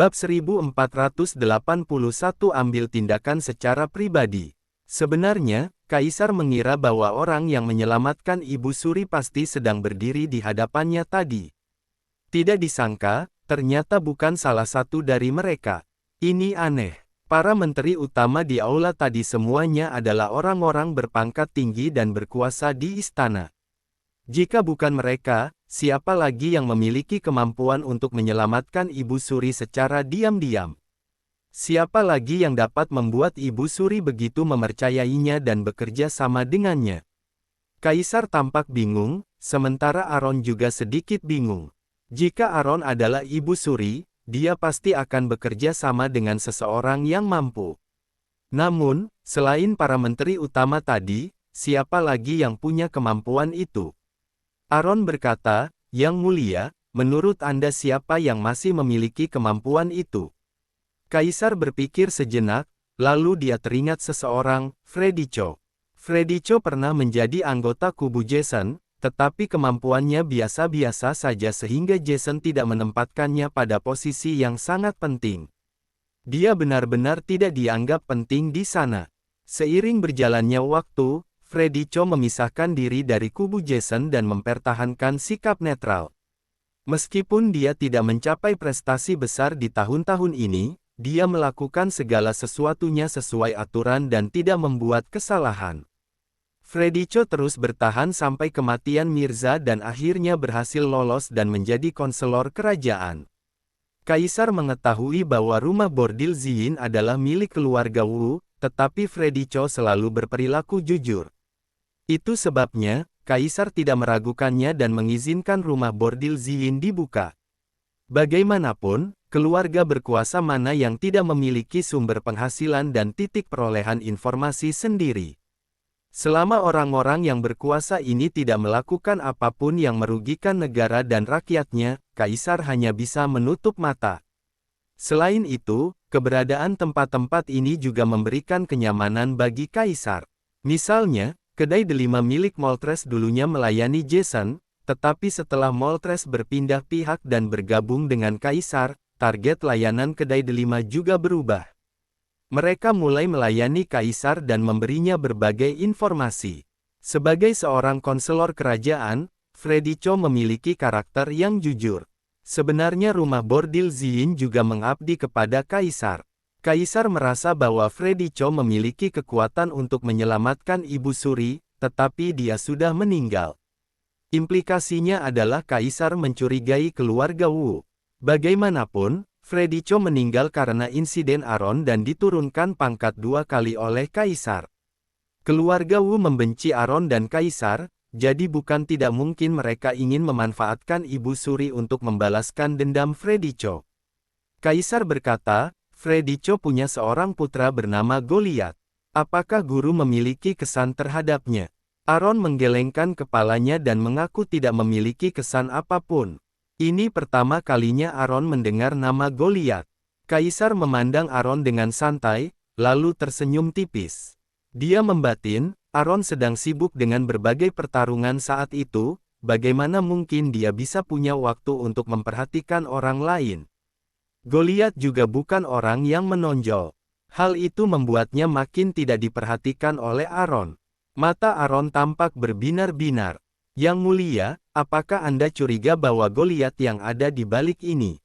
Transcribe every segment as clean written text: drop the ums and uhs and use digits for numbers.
Bab 1481 Ambil tindakan secara pribadi. Sebenarnya, Kaisar mengira bahwa orang yang menyelamatkan Ibu Suri pasti sedang berdiri di hadapannya tadi. Tidak disangka, ternyata bukan salah satu dari mereka. Ini aneh. Para menteri utama di aula tadi semuanya adalah orang-orang berpangkat tinggi dan berkuasa di istana. Jika bukan mereka, siapa lagi yang memiliki kemampuan untuk menyelamatkan Ibu Suri secara diam-diam? Siapa lagi yang dapat membuat Ibu Suri begitu mempercayainya dan bekerja sama dengannya? Kaisar tampak bingung, sementara Aron juga sedikit bingung. Jika Aron adalah Ibu Suri, dia pasti akan bekerja sama dengan seseorang yang mampu. Namun, selain para menteri utama tadi, siapa lagi yang punya kemampuan itu? Aron berkata, "Yang mulia, menurut Anda siapa yang masih memiliki kemampuan itu?" Kaisar berpikir sejenak, lalu dia teringat seseorang, Freddy Cho. Freddy Cho pernah menjadi anggota kubu Jason, tetapi kemampuannya biasa-biasa saja sehingga Jason tidak menempatkannya pada posisi yang sangat penting. Dia benar-benar tidak dianggap penting di sana. Seiring berjalannya waktu, Freddy Cho memisahkan diri dari kubu Jason dan mempertahankan sikap netral. Meskipun dia tidak mencapai prestasi besar di tahun-tahun ini, dia melakukan segala sesuatunya sesuai aturan dan tidak membuat kesalahan. Freddy Cho terus bertahan sampai kematian Mirza dan akhirnya berhasil lolos dan menjadi konselor kerajaan. Kaisar mengetahui bahwa rumah bordil Ziyin adalah milik keluarga Wu, tetapi Freddy Cho selalu berperilaku jujur. Itu sebabnya, Kaisar tidak meragukannya dan mengizinkan rumah bordil Ziyin dibuka. Bagaimanapun, keluarga berkuasa mana yang tidak memiliki sumber penghasilan dan titik perolehan informasi sendiri? Selama orang-orang yang berkuasa ini tidak melakukan apapun yang merugikan negara dan rakyatnya, Kaisar hanya bisa menutup mata. Selain itu, keberadaan tempat-tempat ini juga memberikan kenyamanan bagi Kaisar. Misalnya, kedai delima milik Moltres dulunya melayani Jason, tetapi setelah Moltres berpindah pihak dan bergabung dengan Kaisar, target layanan kedai delima juga berubah. Mereka mulai melayani Kaisar dan memberinya berbagai informasi. Sebagai seorang konselor kerajaan, Freddy Cho memiliki karakter yang jujur. Sebenarnya rumah bordil Ziyin juga mengabdi kepada Kaisar. Kaisar merasa bahwa Freddy Cho memiliki kekuatan untuk menyelamatkan Ibu Suri, tetapi dia sudah meninggal. Implikasinya adalah Kaisar mencurigai keluarga Wu. Bagaimanapun, Freddy Cho meninggal karena insiden Aron dan diturunkan pangkat 2 kali oleh Kaisar. Keluarga Wu membenci Aron dan Kaisar, jadi bukan tidak mungkin mereka ingin memanfaatkan Ibu Suri untuk membalaskan dendam Freddy Cho. Kaisar berkata, Freddy Cho punya seorang putra bernama Goliath. Apakah guru memiliki kesan terhadapnya? Aron menggelengkan kepalanya dan mengaku tidak memiliki kesan apapun. Ini pertama kalinya Aron mendengar nama Goliath. Kaisar memandang Aron dengan santai, lalu tersenyum tipis. Dia membatin, Aron sedang sibuk dengan berbagai pertarungan saat itu, bagaimana mungkin dia bisa punya waktu untuk memperhatikan orang lain. Goliath juga bukan orang yang menonjol. Hal itu membuatnya makin tidak diperhatikan oleh Aron. Mata Aron tampak berbinar-binar. Yang mulia, apakah Anda curiga bahwa Goliath yang ada di balik ini?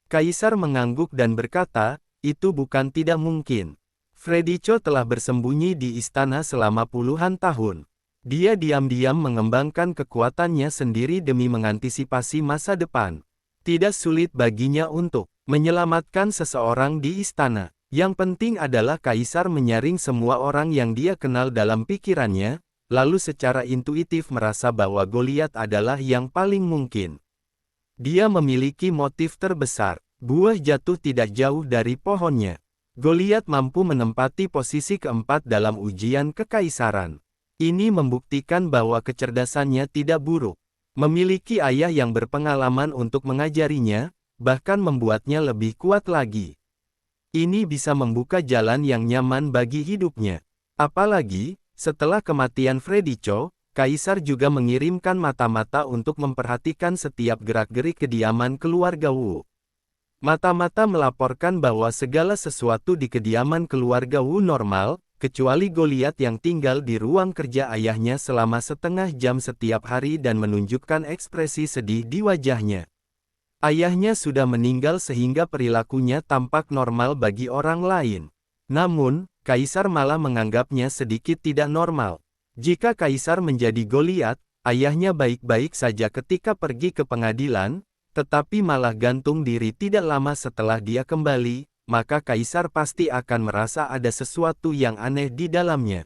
Kaisar mengangguk dan berkata, itu bukan tidak mungkin. Freddy Cho telah bersembunyi di istana selama puluhan tahun. Dia diam-diam mengembangkan kekuatannya sendiri demi mengantisipasi masa depan. Tidak sulit baginya untuk menyelamatkan seseorang di istana. Yang penting adalah Kaisar menyaring semua orang yang dia kenal dalam pikirannya, lalu secara intuitif merasa bahwa Goliath adalah yang paling mungkin. Dia memiliki motif terbesar. Buah jatuh tidak jauh dari pohonnya. Goliath mampu menempati posisi keempat dalam ujian kekaisaran. Ini membuktikan bahwa kecerdasannya tidak buruk. Memiliki ayah yang berpengalaman untuk mengajarinya, bahkan membuatnya lebih kuat lagi. Ini bisa membuka jalan yang nyaman bagi hidupnya. Apalagi, setelah kematian Freddy Cho, Kaisar juga mengirimkan mata-mata untuk memperhatikan setiap gerak-gerik kediaman keluarga Wu. Mata-mata melaporkan bahwa segala sesuatu di kediaman keluarga Wu normal, kecuali Goliat yang tinggal di ruang kerja ayahnya selama setengah jam setiap hari dan menunjukkan ekspresi sedih di wajahnya. Ayahnya sudah meninggal sehingga perilakunya tampak normal bagi orang lain. Namun, Kaisar malah menganggapnya sedikit tidak normal. Jika Kaisar menjadi Goliat, ayahnya baik-baik saja ketika pergi ke pengadilan, tetapi malah gantung diri tidak lama setelah dia kembali, maka Kaisar pasti akan merasa ada sesuatu yang aneh di dalamnya.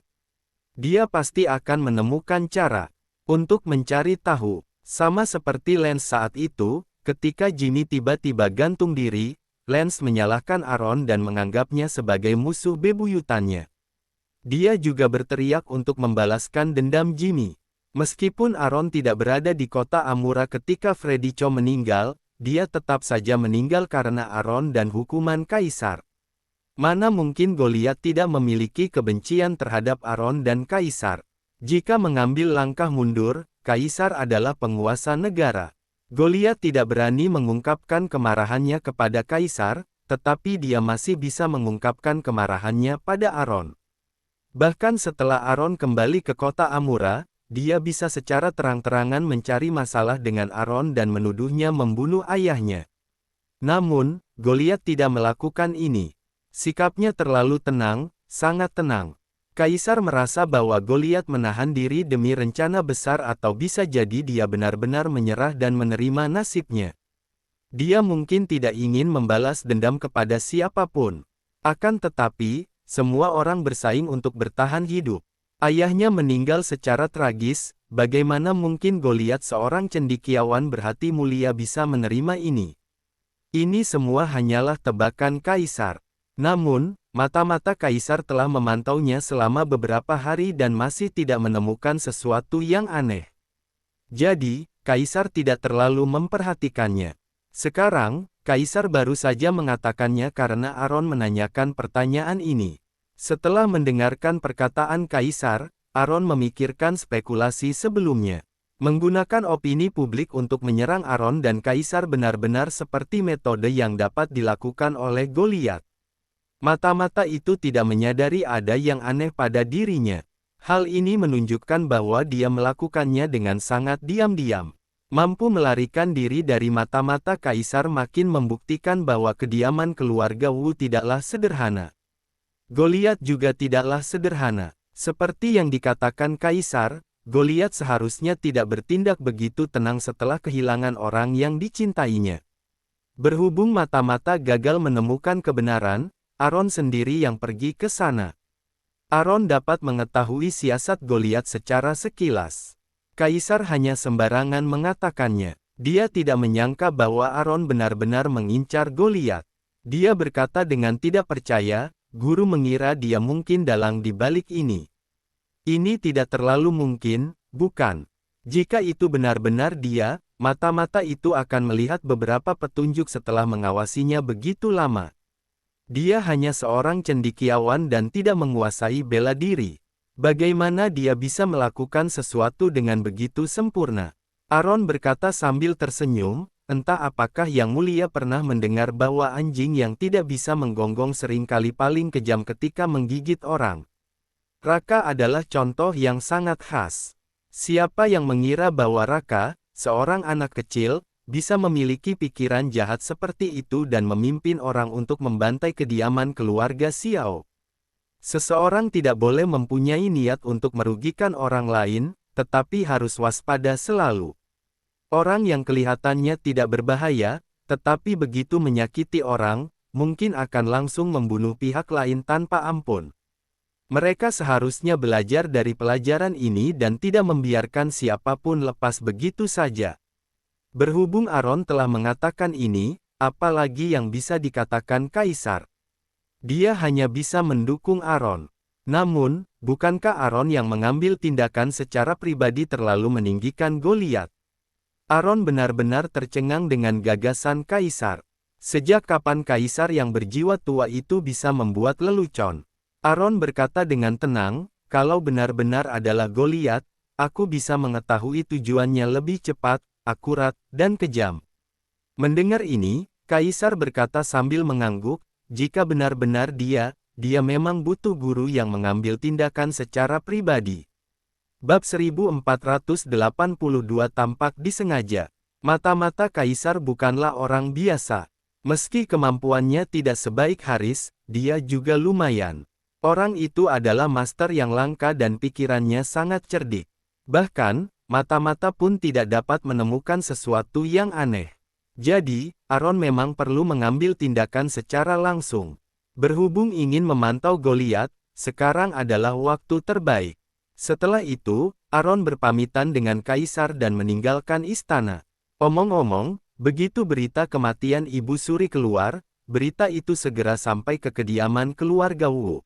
Dia pasti akan menemukan cara untuk mencari tahu. Sama seperti Lance saat itu, ketika Jimmy tiba-tiba gantung diri, Lance menyalahkan Aaron dan menganggapnya sebagai musuh bebuyutannya. Dia juga berteriak untuk membalaskan dendam Jimmy. Meskipun Aaron tidak berada di kota Amura ketika Freddy Cho meninggal, dia tetap saja meninggal karena Aaron dan hukuman Kaisar. Mana mungkin Goliat tidak memiliki kebencian terhadap Aaron dan Kaisar. Jika mengambil langkah mundur, Kaisar adalah penguasa negara. Goliat tidak berani mengungkapkan kemarahannya kepada Kaisar, tetapi dia masih bisa mengungkapkan kemarahannya pada Aaron. Bahkan setelah Aaron kembali ke kota Amura, dia bisa secara terang-terangan mencari masalah dengan Aaron dan menuduhnya membunuh ayahnya. Namun, Goliat tidak melakukan ini. Sikapnya terlalu tenang, sangat tenang. Kaisar merasa bahwa Goliat menahan diri demi rencana besar atau bisa jadi dia benar-benar menyerah dan menerima nasibnya. Dia mungkin tidak ingin membalas dendam kepada siapapun. Akan tetapi, semua orang bersaing untuk bertahan hidup. Ayahnya meninggal secara tragis, bagaimana mungkin Goliat seorang cendekiawan berhati mulia bisa menerima ini? Ini semua hanyalah tebakan Kaisar. Namun, mata-mata Kaisar telah memantaunya selama beberapa hari dan masih tidak menemukan sesuatu yang aneh. Jadi, Kaisar tidak terlalu memperhatikannya. Sekarang, Kaisar baru saja mengatakannya karena Aaron menanyakan pertanyaan ini. Setelah mendengarkan perkataan Kaisar, Aaron memikirkan spekulasi sebelumnya. Menggunakan opini publik untuk menyerang Aaron dan Kaisar benar-benar seperti metode yang dapat dilakukan oleh Goliat. Mata-mata itu tidak menyadari ada yang aneh pada dirinya. Hal ini menunjukkan bahwa dia melakukannya dengan sangat diam-diam. Mampu melarikan diri dari mata-mata Kaisar makin membuktikan bahwa kediaman keluarga Wu tidaklah sederhana. Goliat juga tidaklah sederhana. Seperti yang dikatakan Kaisar, Goliat seharusnya tidak bertindak begitu tenang setelah kehilangan orang yang dicintainya. Berhubung mata-mata gagal menemukan kebenaran, Aaron sendiri yang pergi ke sana. Aaron dapat mengetahui siasat Goliat secara sekilas. Kaisar hanya sembarangan mengatakannya. Dia tidak menyangka bahwa Aaron benar-benar mengincar Goliat. Dia berkata dengan tidak percaya, guru mengira dia mungkin dalang di balik ini. Ini tidak terlalu mungkin, bukan? Jika itu benar-benar dia, mata-mata itu akan melihat beberapa petunjuk setelah mengawasinya begitu lama. Dia hanya seorang cendekiawan dan tidak menguasai bela diri. Bagaimana dia bisa melakukan sesuatu dengan begitu sempurna? Aaron berkata sambil tersenyum, entah apakah Yang Mulia pernah mendengar bahwa anjing yang tidak bisa menggonggong seringkali paling kejam ketika menggigit orang. Raka adalah contoh yang sangat khas. Siapa yang mengira bahwa Raka, seorang anak kecil, bisa memiliki pikiran jahat seperti itu dan memimpin orang untuk membantai kediaman keluarga Xiao? Seseorang tidak boleh mempunyai niat untuk merugikan orang lain, tetapi harus waspada selalu. Orang yang kelihatannya tidak berbahaya, tetapi begitu menyakiti orang, mungkin akan langsung membunuh pihak lain tanpa ampun. Mereka seharusnya belajar dari pelajaran ini dan tidak membiarkan siapapun lepas begitu saja. Berhubung Aaron telah mengatakan ini, apalagi yang bisa dikatakan Kaisar? Dia hanya bisa mendukung Aaron. Namun, bukankah Aaron yang mengambil tindakan secara pribadi terlalu meninggikan Goliat? Aaron benar-benar tercengang dengan gagasan Kaisar. Sejak kapan Kaisar yang berjiwa tua itu bisa membuat lelucon? Aaron berkata dengan tenang, kalau benar-benar adalah Goliat, aku bisa mengetahui tujuannya lebih cepat, akurat, dan kejam. Mendengar ini, Kaisar berkata sambil mengangguk, jika benar-benar dia memang butuh guru yang mengambil tindakan secara pribadi. Bab 1482 tampak disengaja. Mata-mata Kaisar bukanlah orang biasa. Meski kemampuannya tidak sebaik Haris, dia juga lumayan. Orang itu adalah master yang langka dan pikirannya sangat cerdik. Bahkan, mata-mata pun tidak dapat menemukan sesuatu yang aneh. Jadi, Aron memang perlu mengambil tindakan secara langsung. Berhubung ingin memantau Goliat, sekarang adalah waktu terbaik. Setelah itu, Aron berpamitan dengan Kaisar dan meninggalkan istana. Omong-omong, begitu berita kematian Ibu Suri keluar, berita itu segera sampai ke kediaman keluarga Wu.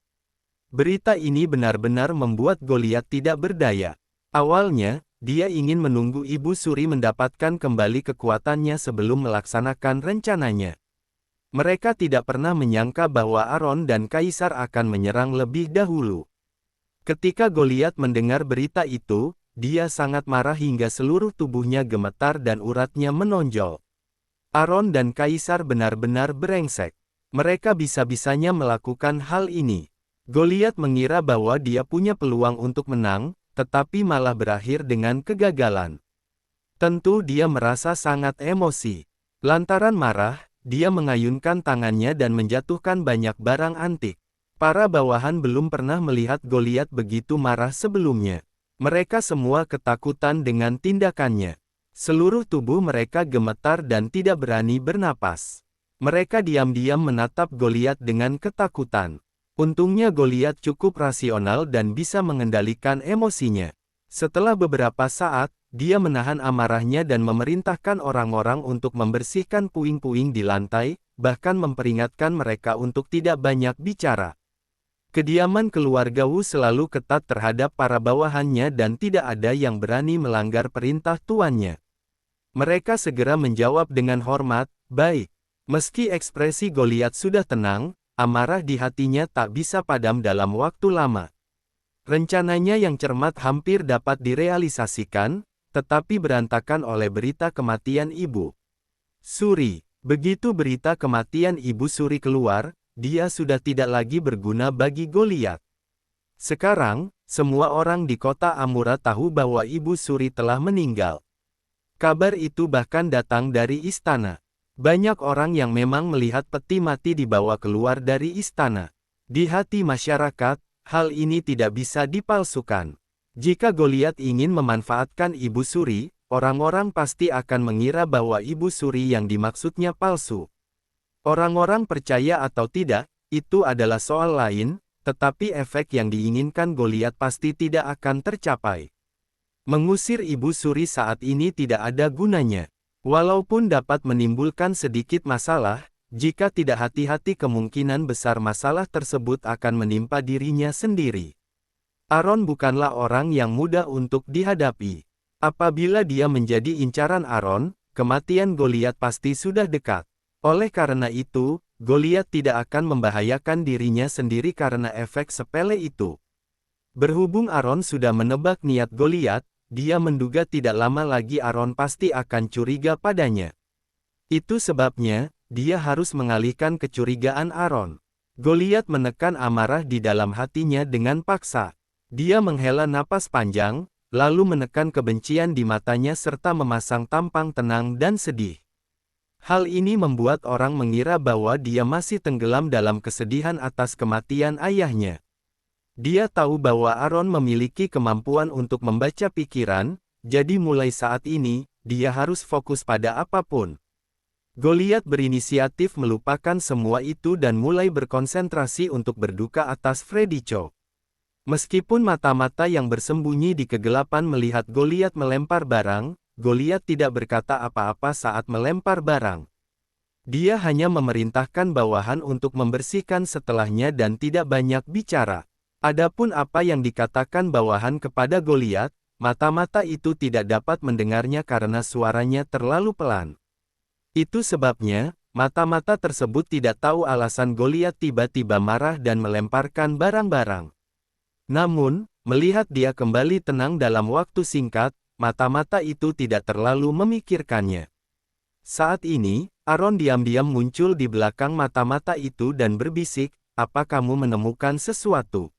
Berita ini benar-benar membuat Goliat tidak berdaya. Awalnya, dia ingin menunggu Ibu Suri mendapatkan kembali kekuatannya sebelum melaksanakan rencananya. Mereka tidak pernah menyangka bahwa Aron dan Kaisar akan menyerang lebih dahulu. Ketika Goliat mendengar berita itu, dia sangat marah hingga seluruh tubuhnya gemetar dan uratnya menonjol. Aron dan Kaisar benar-benar brengsek. Mereka bisa-bisanya melakukan hal ini. Goliat mengira bahwa dia punya peluang untuk menang, tetapi malah berakhir dengan kegagalan. Tentu dia merasa sangat emosi. Lantaran marah, dia mengayunkan tangannya dan menjatuhkan banyak barang antik. Para bawahan belum pernah melihat Goliat begitu marah sebelumnya. Mereka semua ketakutan dengan tindakannya. Seluruh tubuh mereka gemetar dan tidak berani bernapas. Mereka diam-diam menatap Goliat dengan ketakutan. Untungnya Goliat cukup rasional dan bisa mengendalikan emosinya. Setelah beberapa saat, dia menahan amarahnya dan memerintahkan orang-orang untuk membersihkan puing-puing di lantai, bahkan memperingatkan mereka untuk tidak banyak bicara. Kediaman keluarga Wu selalu ketat terhadap para bawahannya dan tidak ada yang berani melanggar perintah tuannya. Mereka segera menjawab dengan hormat, "Baik." Meski ekspresi Goliat sudah tenang, amarah di hatinya tak bisa padam dalam waktu lama. Rencananya yang cermat hampir dapat direalisasikan, tetapi berantakan oleh berita kematian Ibu Suri. Begitu berita kematian Ibu Suri keluar, dia sudah tidak lagi berguna bagi Goliat. Sekarang, semua orang di kota Amura tahu bahwa Ibu Suri telah meninggal. Kabar itu bahkan datang dari istana. Banyak orang yang memang melihat peti mati dibawa keluar dari istana. Di hati masyarakat, hal ini tidak bisa dipalsukan. Jika Goliat ingin memanfaatkan Ibu Suri, orang-orang pasti akan mengira bahwa Ibu Suri yang dimaksudnya palsu. Orang-orang percaya atau tidak, itu adalah soal lain, tetapi efek yang diinginkan Goliat pasti tidak akan tercapai. Mengusir Ibu Suri saat ini tidak ada gunanya. Walaupun dapat menimbulkan sedikit masalah, jika tidak hati-hati kemungkinan besar masalah tersebut akan menimpa dirinya sendiri. Aron bukanlah orang yang mudah untuk dihadapi. Apabila dia menjadi incaran Aron, kematian Goliat pasti sudah dekat. Oleh karena itu, Goliat tidak akan membahayakan dirinya sendiri karena efek sepele itu. Berhubung Aron sudah menebak niat Goliat, dia menduga tidak lama lagi Aron pasti akan curiga padanya. Itu sebabnya, dia harus mengalihkan kecurigaan Aron. Goliat menekan amarah di dalam hatinya dengan paksa. Dia menghela napas panjang, lalu menekan kebencian di matanya serta memasang tampang tenang dan sedih. Hal ini membuat orang mengira bahwa dia masih tenggelam dalam kesedihan atas kematian ayahnya. Dia tahu bahwa Aron memiliki kemampuan untuk membaca pikiran, jadi mulai saat ini, dia harus fokus pada apapun. Goliat berinisiatif melupakan semua itu dan mulai berkonsentrasi untuk berduka atas Freddy Cho. Meskipun mata-mata yang bersembunyi di kegelapan melihat Goliat melempar barang, Goliat tidak berkata apa-apa saat melempar barang. Dia hanya memerintahkan bawahan untuk membersihkan setelahnya dan tidak banyak bicara. Adapun apa yang dikatakan bawahan kepada Goliat, mata-mata itu tidak dapat mendengarnya karena suaranya terlalu pelan. Itu sebabnya, mata-mata tersebut tidak tahu alasan Goliat tiba-tiba marah dan melemparkan barang-barang. Namun, melihat dia kembali tenang dalam waktu singkat, mata-mata itu tidak terlalu memikirkannya. Saat ini, Aron diam-diam muncul di belakang mata-mata itu dan berbisik, "Apa kamu menemukan sesuatu?"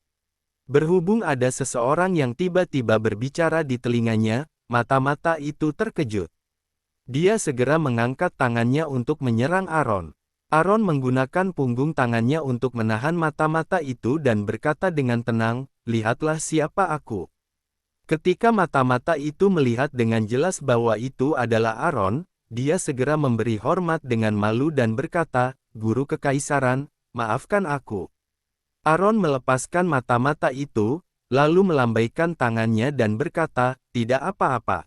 Berhubung ada seseorang yang tiba-tiba berbicara di telinganya, mata-mata itu terkejut. Dia segera mengangkat tangannya untuk menyerang Aron. Aron menggunakan punggung tangannya untuk menahan mata-mata itu dan berkata dengan tenang, "Lihatlah siapa aku." Ketika mata-mata itu melihat dengan jelas bahwa itu adalah Aron, dia segera memberi hormat dengan malu dan berkata, "Guru Kekaisaran, maafkan aku." Aron melepaskan mata-mata itu, lalu melambaikan tangannya dan berkata, "Tidak apa-apa.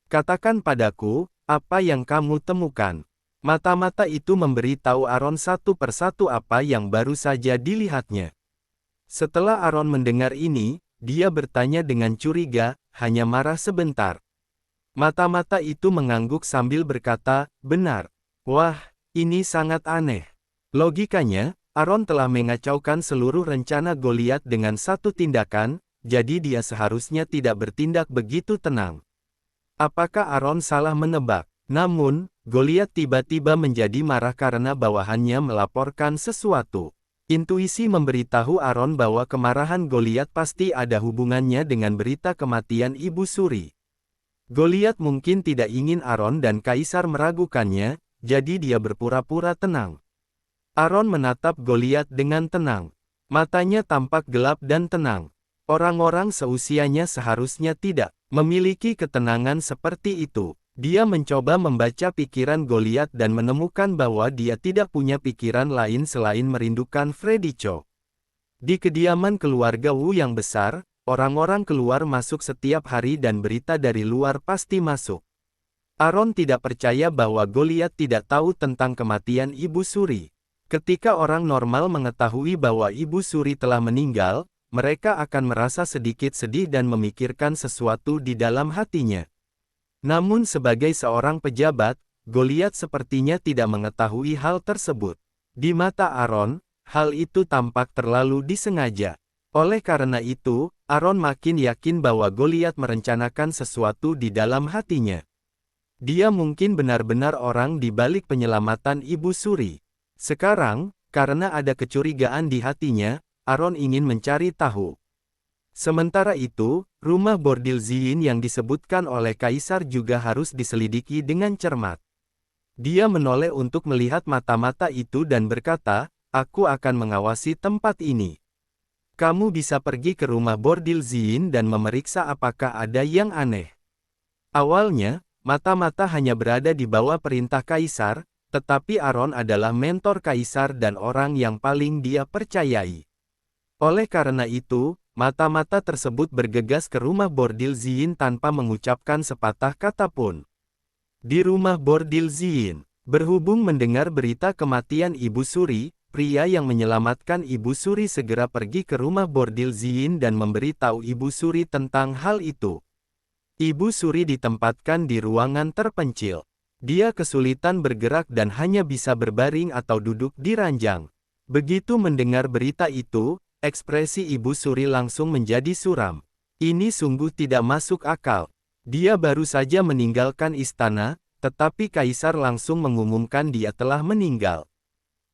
Katakan padaku, apa yang kamu temukan?" Mata-mata itu memberi tahu Aron satu persatu apa yang baru saja dilihatnya. Setelah Aron mendengar ini, dia bertanya dengan curiga, hanya marah sebentar. Mata-mata itu mengangguk sambil berkata, "Benar. Wah, ini sangat aneh." Logikanya, Aron telah mengacaukan seluruh rencana Goliat dengan satu tindakan, jadi dia seharusnya tidak bertindak begitu tenang. Apakah Aron salah menebak? Namun, Goliat tiba-tiba menjadi marah karena bawahannya melaporkan sesuatu. Intuisi memberitahu Aron bahwa kemarahan Goliat pasti ada hubungannya dengan berita kematian Ibu Suri. Goliat mungkin tidak ingin Aron dan Kaisar meragukannya, jadi dia berpura-pura tenang. Aron menatap Goliat dengan tenang. Matanya tampak gelap dan tenang. Orang-orang seusianya seharusnya tidak memiliki ketenangan seperti itu. Dia mencoba membaca pikiran Goliat dan menemukan bahwa dia tidak punya pikiran lain selain merindukan Freddy Cho. Di kediaman keluarga Wu yang besar, orang-orang keluar masuk setiap hari dan berita dari luar pasti masuk. Aron tidak percaya bahwa Goliat tidak tahu tentang kematian Ibu Suri. Ketika orang normal mengetahui bahwa Ibu Suri telah meninggal, mereka akan merasa sedikit sedih dan memikirkan sesuatu di dalam hatinya. Namun sebagai seorang pejabat, Goliat sepertinya tidak mengetahui hal tersebut. Di mata Aron, hal itu tampak terlalu disengaja. Oleh karena itu, Aron makin yakin bahwa Goliat merencanakan sesuatu di dalam hatinya. Dia mungkin benar-benar orang di balik penyelamatan Ibu Suri. Sekarang, karena ada kecurigaan di hatinya, Aron ingin mencari tahu. Sementara itu, rumah bordil Ziyin yang disebutkan oleh Kaisar juga harus diselidiki dengan cermat. Dia menoleh untuk melihat mata-mata itu dan berkata, "Aku akan mengawasi tempat ini. Kamu bisa pergi ke rumah bordil Ziyin dan memeriksa apakah ada yang aneh." Awalnya, mata-mata hanya berada di bawah perintah Kaisar, tetapi Aron adalah mentor Kaisar dan orang yang paling dia percayai. Oleh karena itu, mata-mata tersebut bergegas ke rumah bordil Ziyin tanpa mengucapkan sepatah kata pun. Di rumah bordil Ziyin, berhubung mendengar berita kematian Ibu Suri, pria yang menyelamatkan Ibu Suri segera pergi ke rumah bordil Ziyin dan memberitahu Ibu Suri tentang hal itu. Ibu Suri ditempatkan di ruangan terpencil. Dia kesulitan bergerak dan hanya bisa berbaring atau duduk di ranjang. Begitu mendengar berita itu, ekspresi Ibu Suri langsung menjadi suram. Ini sungguh tidak masuk akal. Dia baru saja meninggalkan istana, tetapi Kaisar langsung mengumumkan dia telah meninggal.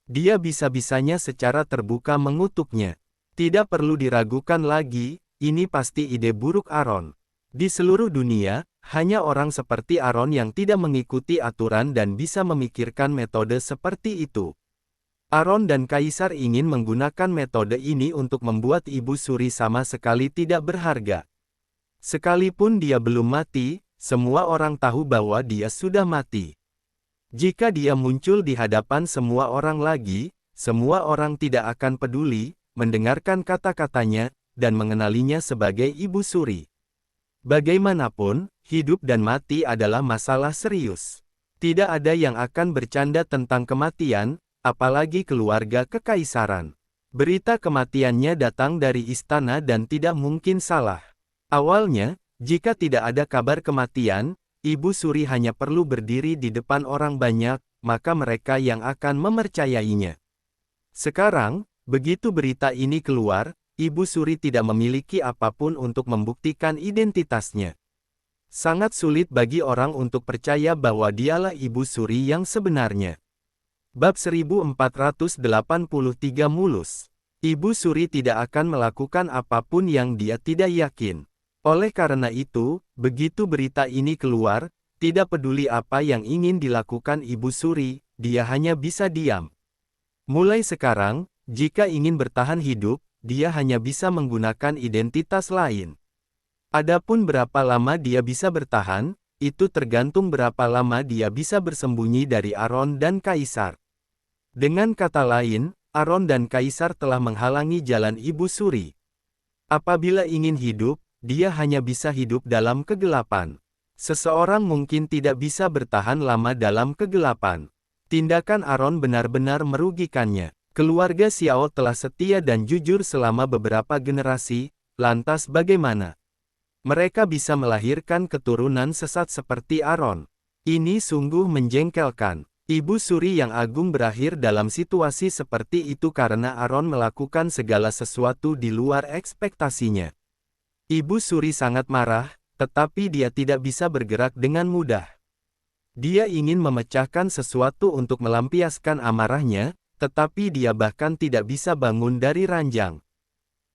Dia bisa-bisanya secara terbuka mengutuknya. Tidak perlu diragukan lagi, ini pasti ide buruk Aron. Di seluruh dunia, hanya orang seperti Aron yang tidak mengikuti aturan dan bisa memikirkan metode seperti itu. Aron dan Kaisar ingin menggunakan metode ini untuk membuat Ibu Suri sama sekali tidak berharga. Sekalipun dia belum mati, semua orang tahu bahwa dia sudah mati. Jika dia muncul di hadapan semua orang lagi, semua orang tidak akan peduli, mendengarkan kata-katanya, dan mengenalinya sebagai Ibu Suri. Bagaimanapun, hidup dan mati adalah masalah serius. Tidak ada yang akan bercanda tentang kematian, apalagi keluarga kekaisaran. Berita kematiannya datang dari istana dan tidak mungkin salah. Awalnya, jika tidak ada kabar kematian, Ibu Suri hanya perlu berdiri di depan orang banyak, maka mereka yang akan mempercayainya. Sekarang, begitu berita ini keluar, Ibu Suri tidak memiliki apapun untuk membuktikan identitasnya. Sangat sulit bagi orang untuk percaya bahwa dialah Ibu Suri yang sebenarnya. Bab 1483 Mulus. Ibu Suri tidak akan melakukan apapun yang dia tidak yakin. Oleh karena itu, begitu berita ini keluar, tidak peduli apa yang ingin dilakukan Ibu Suri, dia hanya bisa diam. Mulai sekarang, jika ingin bertahan hidup, dia hanya bisa menggunakan identitas lain. Adapun berapa lama dia bisa bertahan, itu tergantung berapa lama dia bisa bersembunyi dari Aron dan Kaisar. Dengan kata lain, Aron dan Kaisar telah menghalangi jalan Ibu Suri. Apabila ingin hidup, dia hanya bisa hidup dalam kegelapan. Seseorang mungkin tidak bisa bertahan lama dalam kegelapan. Tindakan Aron benar-benar merugikannya. Keluarga Xiao telah setia dan jujur selama beberapa generasi, lantas bagaimana? Mereka bisa melahirkan keturunan sesat seperti Aron. Ini sungguh menjengkelkan. Ibu Suri yang agung berakhir dalam situasi seperti itu karena Aron melakukan segala sesuatu di luar ekspektasinya. Ibu Suri sangat marah, tetapi dia tidak bisa bergerak dengan mudah. Dia ingin memecahkan sesuatu untuk melampiaskan amarahnya, tetapi dia bahkan tidak bisa bangun dari ranjang.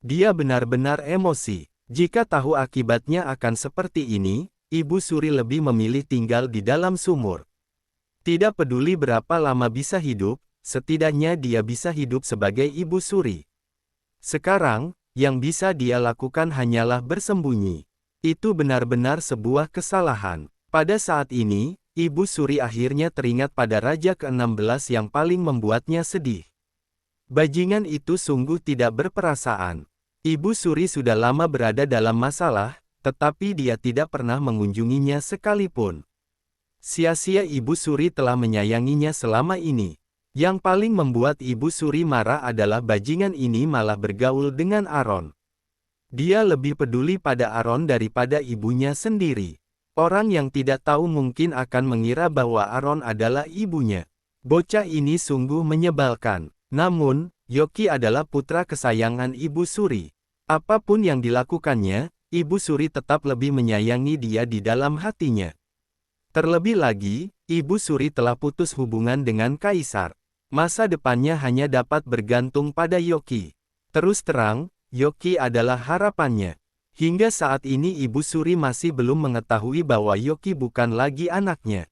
Dia benar-benar emosi. Jika tahu akibatnya akan seperti ini, Ibu Suri lebih memilih tinggal di dalam sumur. Tidak peduli berapa lama bisa hidup, setidaknya dia bisa hidup sebagai Ibu Suri. Sekarang, yang bisa dia lakukan hanyalah bersembunyi. Itu benar-benar sebuah kesalahan. Pada saat ini, Ibu Suri akhirnya teringat pada Raja ke-16 yang paling membuatnya sedih. Bajingan itu sungguh tidak berperasaan. Ibu Suri sudah lama berada dalam masalah, tetapi dia tidak pernah mengunjunginya sekalipun. Sia-sia Ibu Suri telah menyayanginya selama ini. Yang paling membuat Ibu Suri marah adalah bajingan ini malah bergaul dengan Aron. Dia lebih peduli pada Aron daripada ibunya sendiri. Orang yang tidak tahu mungkin akan mengira bahwa Aron adalah ibunya. Bocah ini sungguh menyebalkan. Namun, Yoki adalah putra kesayangan Ibu Suri. Apapun yang dilakukannya, Ibu Suri tetap lebih menyayangi dia di dalam hatinya. Terlebih lagi, Ibu Suri telah putus hubungan dengan Kaisar. Masa depannya hanya dapat bergantung pada Yoki. Terus terang, Yoki adalah harapannya. Hingga saat ini Ibu Suri masih belum mengetahui bahwa Yoki bukan lagi anaknya.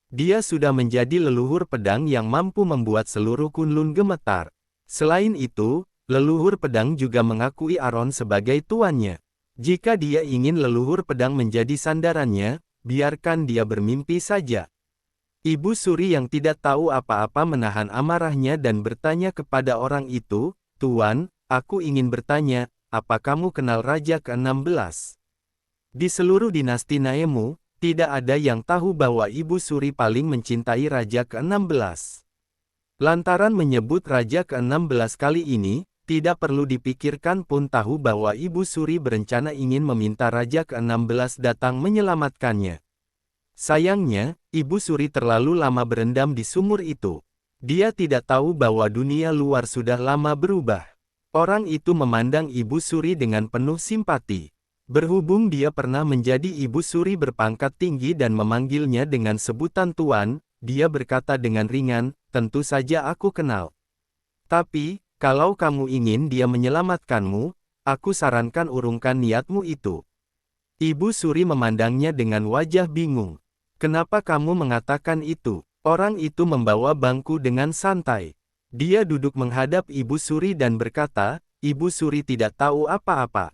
Dia sudah menjadi leluhur pedang yang mampu membuat seluruh Kunlun gemetar. Selain itu, leluhur pedang juga mengakui Aron sebagai tuannya. Jika dia ingin leluhur pedang menjadi sandarannya, biarkan dia bermimpi saja. Ibu Suri yang tidak tahu apa-apa menahan amarahnya dan bertanya kepada orang itu, "Tuan, aku ingin bertanya, apa kamu kenal Raja ke-16? Di seluruh dinasti Naemu, tidak ada yang tahu bahwa Ibu Suri paling mencintai Raja ke-16. Lantaran menyebut Raja ke-16 kali ini, tidak perlu dipikirkan pun tahu bahwa Ibu Suri berencana ingin meminta Raja ke-16 datang menyelamatkannya. Sayangnya, Ibu Suri terlalu lama berendam di sumur itu. Dia tidak tahu bahwa dunia luar sudah lama berubah. Orang itu memandang Ibu Suri dengan penuh simpati. Berhubung dia pernah menjadi Ibu Suri berpangkat tinggi dan memanggilnya dengan sebutan Tuan, dia berkata dengan ringan, "Tentu saja aku kenal. Tapi, kalau kamu ingin dia menyelamatkanmu, aku sarankan urungkan niatmu itu." Ibu Suri memandangnya dengan wajah bingung. "Kenapa kamu mengatakan itu?" Orang itu membawa bangku dengan santai. Dia duduk menghadap Ibu Suri dan berkata, "Ibu Suri tidak tahu apa-apa.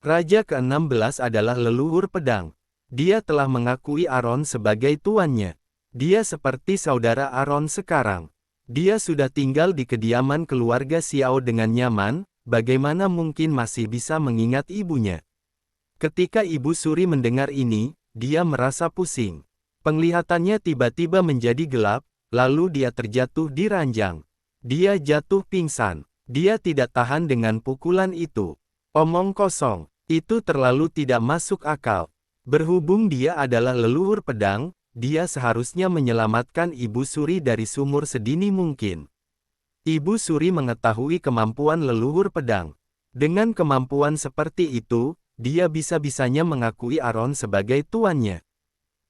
Raja ke-16 adalah leluhur pedang. Dia telah mengakui Aron sebagai tuannya. Dia seperti saudara Aron sekarang. Dia sudah tinggal di kediaman keluarga Xiao dengan nyaman, bagaimana mungkin masih bisa mengingat ibunya?" Ketika Ibu Suri mendengar ini, dia merasa pusing. Penglihatannya tiba-tiba menjadi gelap, lalu dia terjatuh di ranjang. Dia jatuh pingsan. Dia tidak tahan dengan pukulan itu. Omong kosong, itu terlalu tidak masuk akal. Berhubung dia adalah leluhur pedang, dia seharusnya menyelamatkan Ibu Suri dari sumur sedini mungkin. Ibu Suri mengetahui kemampuan leluhur pedang. Dengan kemampuan seperti itu, dia bisa-bisanya mengakui Aron sebagai tuannya.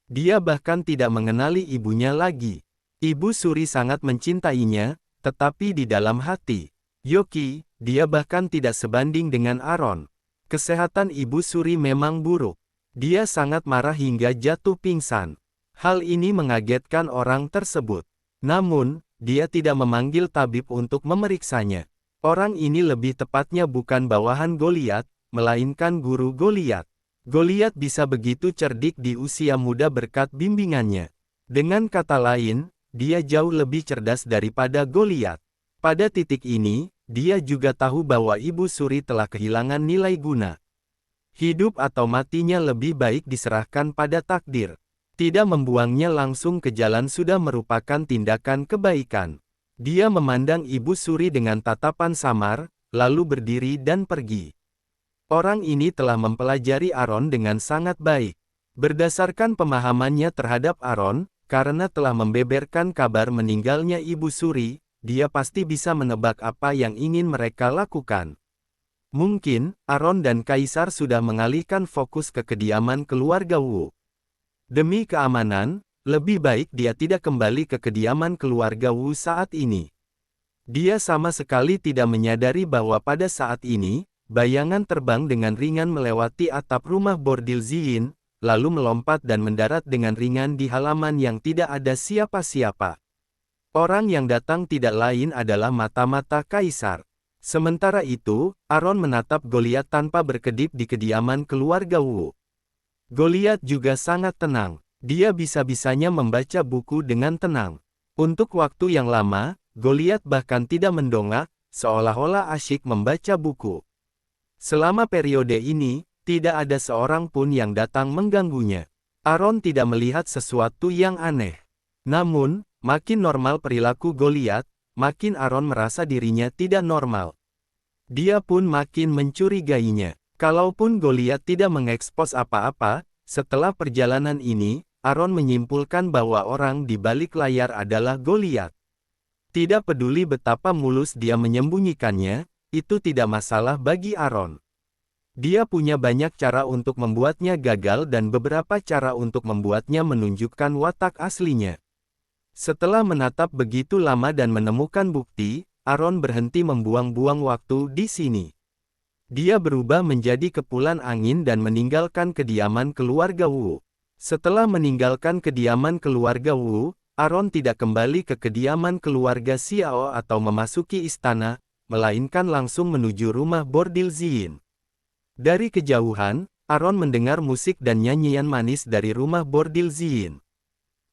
Dia bahkan tidak mengenali ibunya lagi. Ibu Suri sangat mencintainya, tetapi di dalam hati Yoki, dia bahkan tidak sebanding dengan Aron. Kesehatan Ibu Suri memang buruk. Dia sangat marah hingga jatuh pingsan. Hal ini mengagetkan orang tersebut. Namun, dia tidak memanggil tabib untuk memeriksanya. Orang ini lebih tepatnya bukan bawahan Goliat, melainkan guru Goliat. Goliat bisa begitu cerdik di usia muda berkat bimbingannya. Dengan kata lain, dia jauh lebih cerdas daripada Goliat. Pada titik ini, dia juga tahu bahwa Ibu Suri telah kehilangan nilai guna. Hidup atau matinya lebih baik diserahkan pada takdir. Tidak membuangnya langsung ke jalan sudah merupakan tindakan kebaikan. Dia memandang Ibu Suri dengan tatapan samar, lalu berdiri dan pergi. Orang ini telah mempelajari Aron dengan sangat baik. Berdasarkan pemahamannya terhadap Aron, karena telah membeberkan kabar meninggalnya Ibu Suri, dia pasti bisa menebak apa yang ingin mereka lakukan. Mungkin, Aron dan Kaisar sudah mengalihkan fokus ke kediaman keluarga Wu. Demi keamanan, lebih baik dia tidak kembali ke kediaman keluarga Wu saat ini. Dia sama sekali tidak menyadari bahwa pada saat ini, bayangan terbang dengan ringan melewati atap rumah bordil Ziyin, lalu melompat dan mendarat dengan ringan di halaman yang tidak ada siapa-siapa. Orang yang datang tidak lain adalah mata-mata Kaisar. Sementara itu, Aron menatap Goliat tanpa berkedip di kediaman keluarga Wu. Goliat juga sangat tenang. Dia bisa-bisanya membaca buku dengan tenang. Untuk waktu yang lama, Goliat bahkan tidak mendongak, seolah-olah asyik membaca buku. Selama periode ini, tidak ada seorang pun yang datang mengganggunya. Aron tidak melihat sesuatu yang aneh. Namun, makin normal perilaku Goliat, makin Aron merasa dirinya tidak normal. Dia pun makin mencurigainya. Kalaupun Goliat tidak mengekspos apa-apa, setelah perjalanan ini, Aron menyimpulkan bahwa orang di balik layar adalah Goliat. Tidak peduli betapa mulus dia menyembunyikannya, itu tidak masalah bagi Aron. Dia punya banyak cara untuk membuatnya gagal dan beberapa cara untuk membuatnya menunjukkan watak aslinya. Setelah menatap begitu lama dan menemukan bukti, Aron berhenti membuang-buang waktu di sini. Dia berubah menjadi kepulan angin dan meninggalkan kediaman keluarga Wu. Setelah meninggalkan kediaman keluarga Wu, Aron tidak kembali ke kediaman keluarga Xiao atau memasuki istana, melainkan langsung menuju rumah bordil Ziyin. Dari kejauhan, Aron mendengar musik dan nyanyian manis dari rumah bordil Ziyin.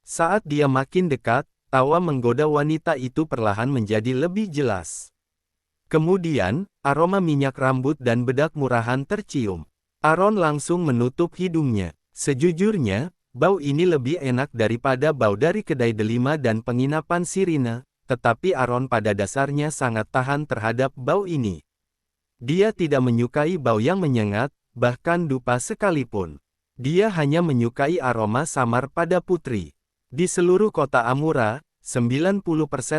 Saat dia makin dekat, tawa menggoda wanita itu perlahan menjadi lebih jelas. Kemudian, aroma minyak rambut dan bedak murahan tercium. Aron langsung menutup hidungnya. Sejujurnya, bau ini lebih enak daripada bau dari kedai delima dan penginapan Sirine, tetapi Aron pada dasarnya sangat tahan terhadap bau ini. Dia tidak menyukai bau yang menyengat, bahkan dupa sekalipun. Dia hanya menyukai aroma samar pada putri. Di seluruh kota Amura, 90%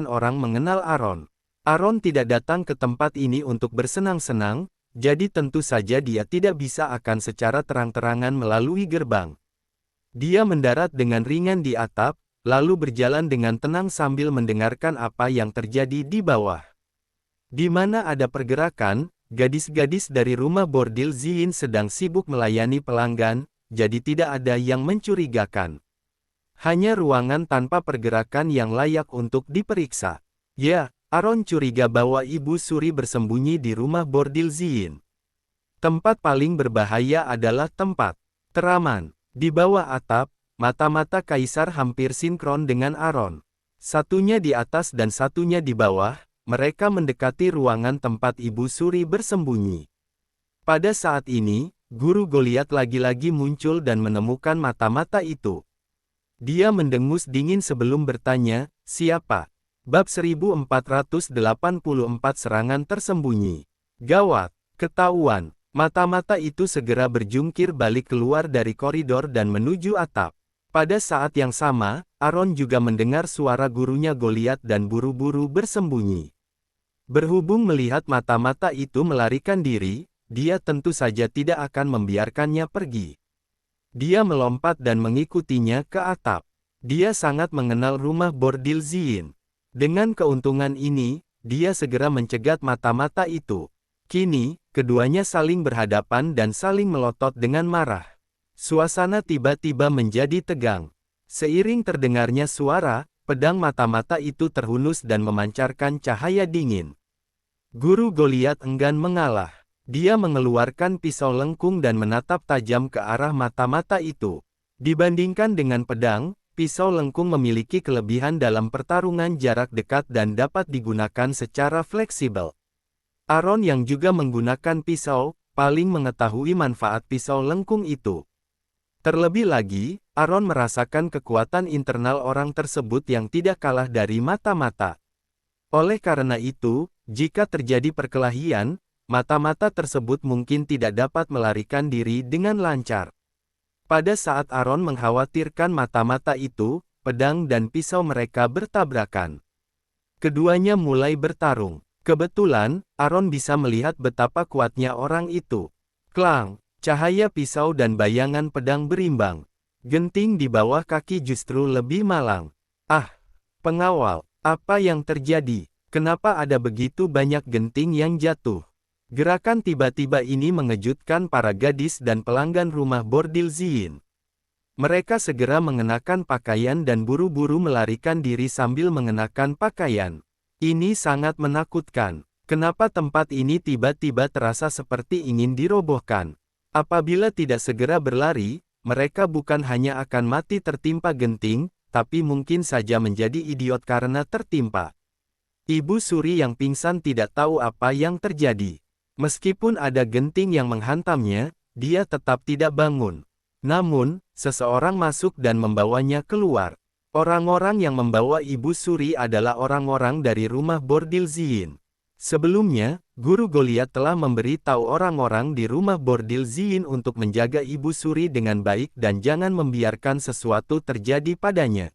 orang mengenal Aron. Aron tidak datang ke tempat ini untuk bersenang-senang, jadi tentu saja dia tidak bisa akan secara terang-terangan melalui gerbang. Dia mendarat dengan ringan di atap, lalu berjalan dengan tenang sambil mendengarkan apa yang terjadi di bawah. Di mana ada pergerakan, gadis-gadis dari rumah bordil Ziyin sedang sibuk melayani pelanggan, jadi tidak ada yang mencurigakan. Hanya ruangan tanpa pergerakan yang layak untuk diperiksa. Ya, Aron curiga bahwa Ibu Suri bersembunyi di rumah bordil Ziyin. Tempat paling berbahaya adalah tempat teraman. Di bawah atap, mata-mata Kaisar hampir sinkron dengan Aron. Satunya di atas dan satunya di bawah, mereka mendekati ruangan tempat Ibu Suri bersembunyi. Pada saat ini, Guru Goliat lagi-lagi muncul dan menemukan mata-mata itu. Dia mendengus dingin sebelum bertanya, "Siapa?" Bab 1484 Serangan Tersembunyi. Gawat, ketahuan. Mata-mata itu segera berjungkir balik keluar dari koridor dan menuju atap. Pada saat yang sama, Aron juga mendengar suara gurunya Goliat dan buru-buru bersembunyi. Berhubung melihat mata-mata itu melarikan diri, dia tentu saja tidak akan membiarkannya pergi. Dia melompat dan mengikutinya ke atap. Dia sangat mengenal rumah bordil Ziyin. Dengan keuntungan ini, dia segera mencegat mata-mata itu. Kini, keduanya saling berhadapan dan saling melotot dengan marah. Suasana tiba-tiba menjadi tegang. Seiring terdengarnya suara, pedang mata-mata itu terhunus dan memancarkan cahaya dingin. Guru Goliat enggan mengalah. Dia mengeluarkan pisau lengkung dan menatap tajam ke arah mata-mata itu. Dibandingkan dengan pedang, pisau lengkung memiliki kelebihan dalam pertarungan jarak dekat dan dapat digunakan secara fleksibel. Aaron yang juga menggunakan pisau, paling mengetahui manfaat pisau lengkung itu. Terlebih lagi, Aaron merasakan kekuatan internal orang tersebut yang tidak kalah dari mata-mata. Oleh karena itu, jika terjadi perkelahian, mata-mata tersebut mungkin tidak dapat melarikan diri dengan lancar. Pada saat Aaron mengkhawatirkan mata-mata itu, pedang dan pisau mereka bertabrakan. Keduanya mulai bertarung. Kebetulan, Aaron bisa melihat betapa kuatnya orang itu. Klang, cahaya pisau dan bayangan pedang berimbang. Genting di bawah kaki justru lebih malang. Ah, pengawal, apa yang terjadi? Kenapa ada begitu banyak genting yang jatuh? Gerakan tiba-tiba ini mengejutkan para gadis dan pelanggan rumah bordil Ziyin. Mereka segera mengenakan pakaian dan buru-buru melarikan diri sambil mengenakan pakaian. Ini sangat menakutkan. Kenapa tempat ini tiba-tiba terasa seperti ingin dirobohkan? Apabila tidak segera berlari, mereka bukan hanya akan mati tertimpa genting, tapi mungkin saja menjadi idiot karena tertimpa. Ibu Suri yang pingsan tidak tahu apa yang terjadi. Meskipun ada genting yang menghantamnya, dia tetap tidak bangun. Namun, seseorang masuk dan membawanya keluar. Orang-orang yang membawa Ibu Suri adalah orang-orang dari rumah bordil Ziyin. Sebelumnya, Guru Goliat telah memberi tahu orang-orang di rumah bordil Ziyin untuk menjaga Ibu Suri dengan baik dan jangan membiarkan sesuatu terjadi padanya.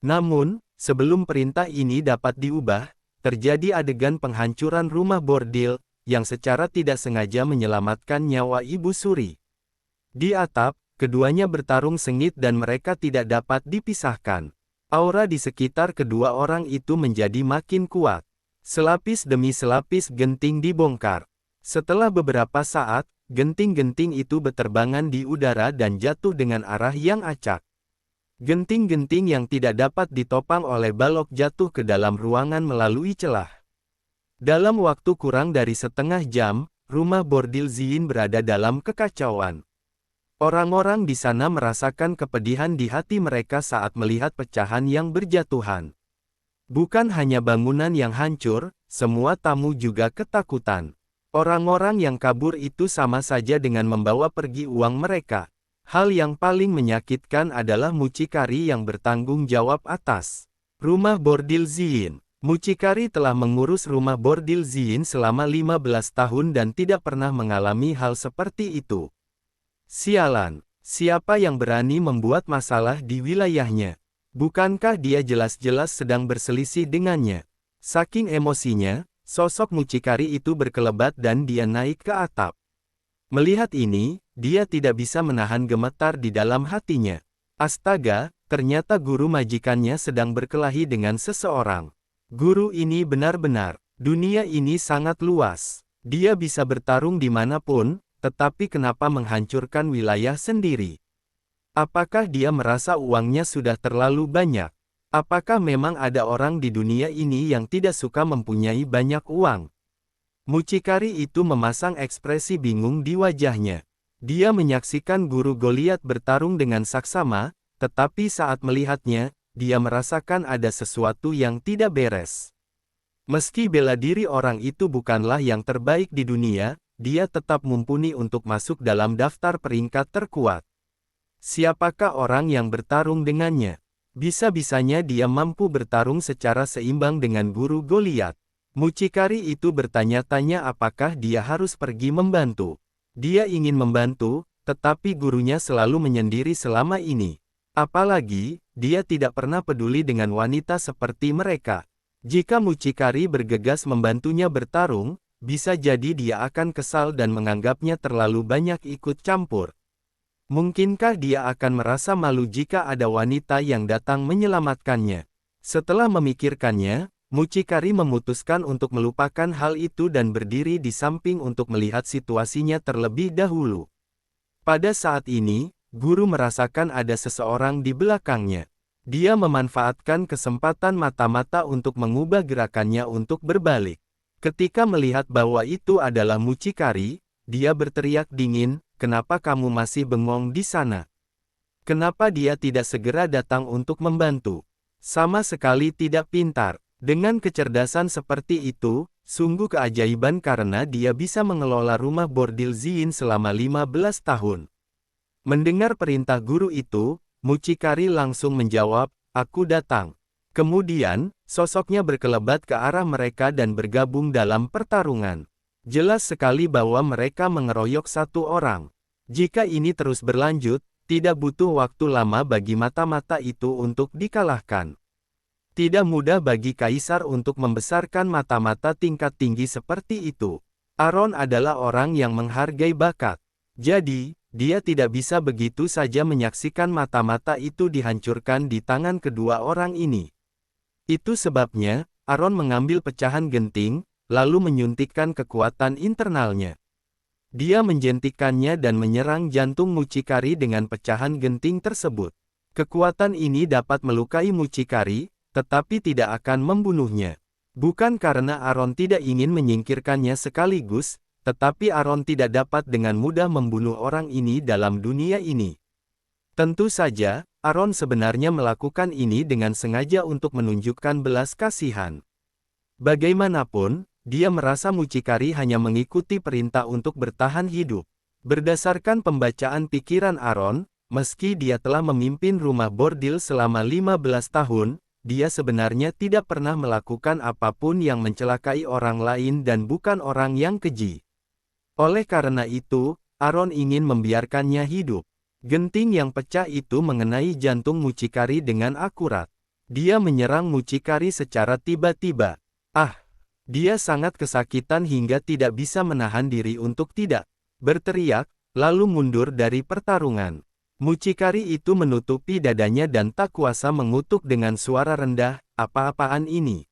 Namun, sebelum perintah ini dapat diubah, terjadi adegan penghancuran rumah bordil, yang secara tidak sengaja menyelamatkan nyawa Ibu Suri. Di atap, keduanya bertarung sengit dan mereka tidak dapat dipisahkan. Aura di sekitar kedua orang itu menjadi makin kuat. Selapis demi selapis genting dibongkar. Setelah beberapa saat, genting-genting itu berterbangan di udara dan jatuh dengan arah yang acak. Genting-genting yang tidak dapat ditopang oleh balok jatuh ke dalam ruangan melalui celah. Dalam waktu kurang dari setengah jam, rumah bordil Ziyin berada dalam kekacauan. Orang-orang di sana merasakan kepedihan di hati mereka saat melihat pecahan yang berjatuhan. Bukan hanya bangunan yang hancur, semua tamu juga ketakutan. Orang-orang yang kabur itu sama saja dengan membawa pergi uang mereka. Hal yang paling menyakitkan adalah mucikari yang bertanggung jawab atas rumah bordil Ziyin. Mucikari telah mengurus rumah bordil Ziyin selama 15 tahun dan tidak pernah mengalami hal seperti itu. Sialan, siapa yang berani membuat masalah di wilayahnya? Bukankah dia jelas-jelas sedang berselisih dengannya? Saking emosinya, sosok mucikari itu berkelebat dan dia naik ke atap. Melihat ini, dia tidak bisa menahan gemetar di dalam hatinya. Astaga, ternyata guru majikannya sedang berkelahi dengan seseorang. Guru ini benar-benar, dunia ini sangat luas. Dia bisa bertarung dimanapun, tetapi kenapa menghancurkan wilayah sendiri? Apakah dia merasa uangnya sudah terlalu banyak? Apakah memang ada orang di dunia ini yang tidak suka mempunyai banyak uang? Mucikari itu memasang ekspresi bingung di wajahnya. Dia menyaksikan Guru Goliat bertarung dengan saksama, tetapi saat melihatnya, dia merasakan ada sesuatu yang tidak beres. Meski bela diri orang itu bukanlah yang terbaik di dunia, dia tetap mumpuni untuk masuk dalam daftar peringkat terkuat. Siapakah orang yang bertarung dengannya? Bisa-bisanya dia mampu bertarung secara seimbang dengan Guru Goliat. Mucikari itu bertanya-tanya apakah dia harus pergi membantu. Dia ingin membantu, tetapi gurunya selalu menyendiri selama ini. Apalagi, dia tidak pernah peduli dengan wanita seperti mereka. Jika mucikari bergegas membantunya bertarung, Bisa jadi dia akan kesal dan menganggapnya terlalu banyak ikut campur. Mungkinkah dia akan merasa malu jika ada wanita yang datang menyelamatkannya? Setelah memikirkannya, Mucikari memutuskan untuk melupakan hal itu dan berdiri di samping untuk melihat situasinya terlebih dahulu. Pada saat ini, guru merasakan ada seseorang di belakangnya. Dia memanfaatkan kesempatan mata-mata untuk mengubah gerakannya untuk berbalik. Ketika melihat bahwa itu adalah Mucikari, dia berteriak dingin, "Kenapa kamu masih bengong di sana? Kenapa dia tidak segera datang untuk membantu?" Sama sekali tidak pintar. Dengan kecerdasan seperti itu, sungguh keajaiban karena dia bisa mengelola rumah bordil Ziyin selama 15 tahun. Mendengar perintah guru itu, Mucikari langsung menjawab, "Aku datang." Kemudian, sosoknya berkelebat ke arah mereka dan bergabung dalam pertarungan. Jelas sekali bahwa mereka mengeroyok satu orang. Jika ini terus berlanjut, tidak butuh waktu lama bagi mata-mata itu untuk dikalahkan. Tidak mudah bagi kaisar untuk membesarkan mata-mata tingkat tinggi seperti itu. Aron adalah orang yang menghargai bakat. Jadi, dia tidak bisa begitu saja menyaksikan mata-mata itu dihancurkan di tangan kedua orang ini. Itu sebabnya, Aron mengambil pecahan genting, lalu menyuntikkan kekuatan internalnya. Dia menjentikannya dan menyerang jantung Mucikari dengan pecahan genting tersebut. Kekuatan ini dapat melukai Mucikari, tetapi tidak akan membunuhnya. Bukan karena Aron tidak ingin menyingkirkannya sekaligus, tetapi Aron tidak dapat dengan mudah membunuh orang ini dalam dunia ini. Tentu saja, Aron sebenarnya melakukan ini dengan sengaja untuk menunjukkan belas kasihan. Bagaimanapun, dia merasa Mucikari hanya mengikuti perintah untuk bertahan hidup. Berdasarkan pembacaan pikiran Aron, meski dia telah memimpin rumah bordil selama 15 tahun, dia sebenarnya tidak pernah melakukan apapun yang mencelakai orang lain dan bukan orang yang keji. Oleh karena itu, Aron ingin membiarkannya hidup. Genting yang pecah itu mengenai jantung Mucikari dengan akurat. Dia menyerang Mucikari secara tiba-tiba. Dia sangat kesakitan hingga tidak bisa menahan diri untuk tidak berteriak, lalu mundur dari pertarungan. Mucikari itu menutupi dadanya dan tak kuasa mengutuk dengan suara rendah, "Apa-apaan ini?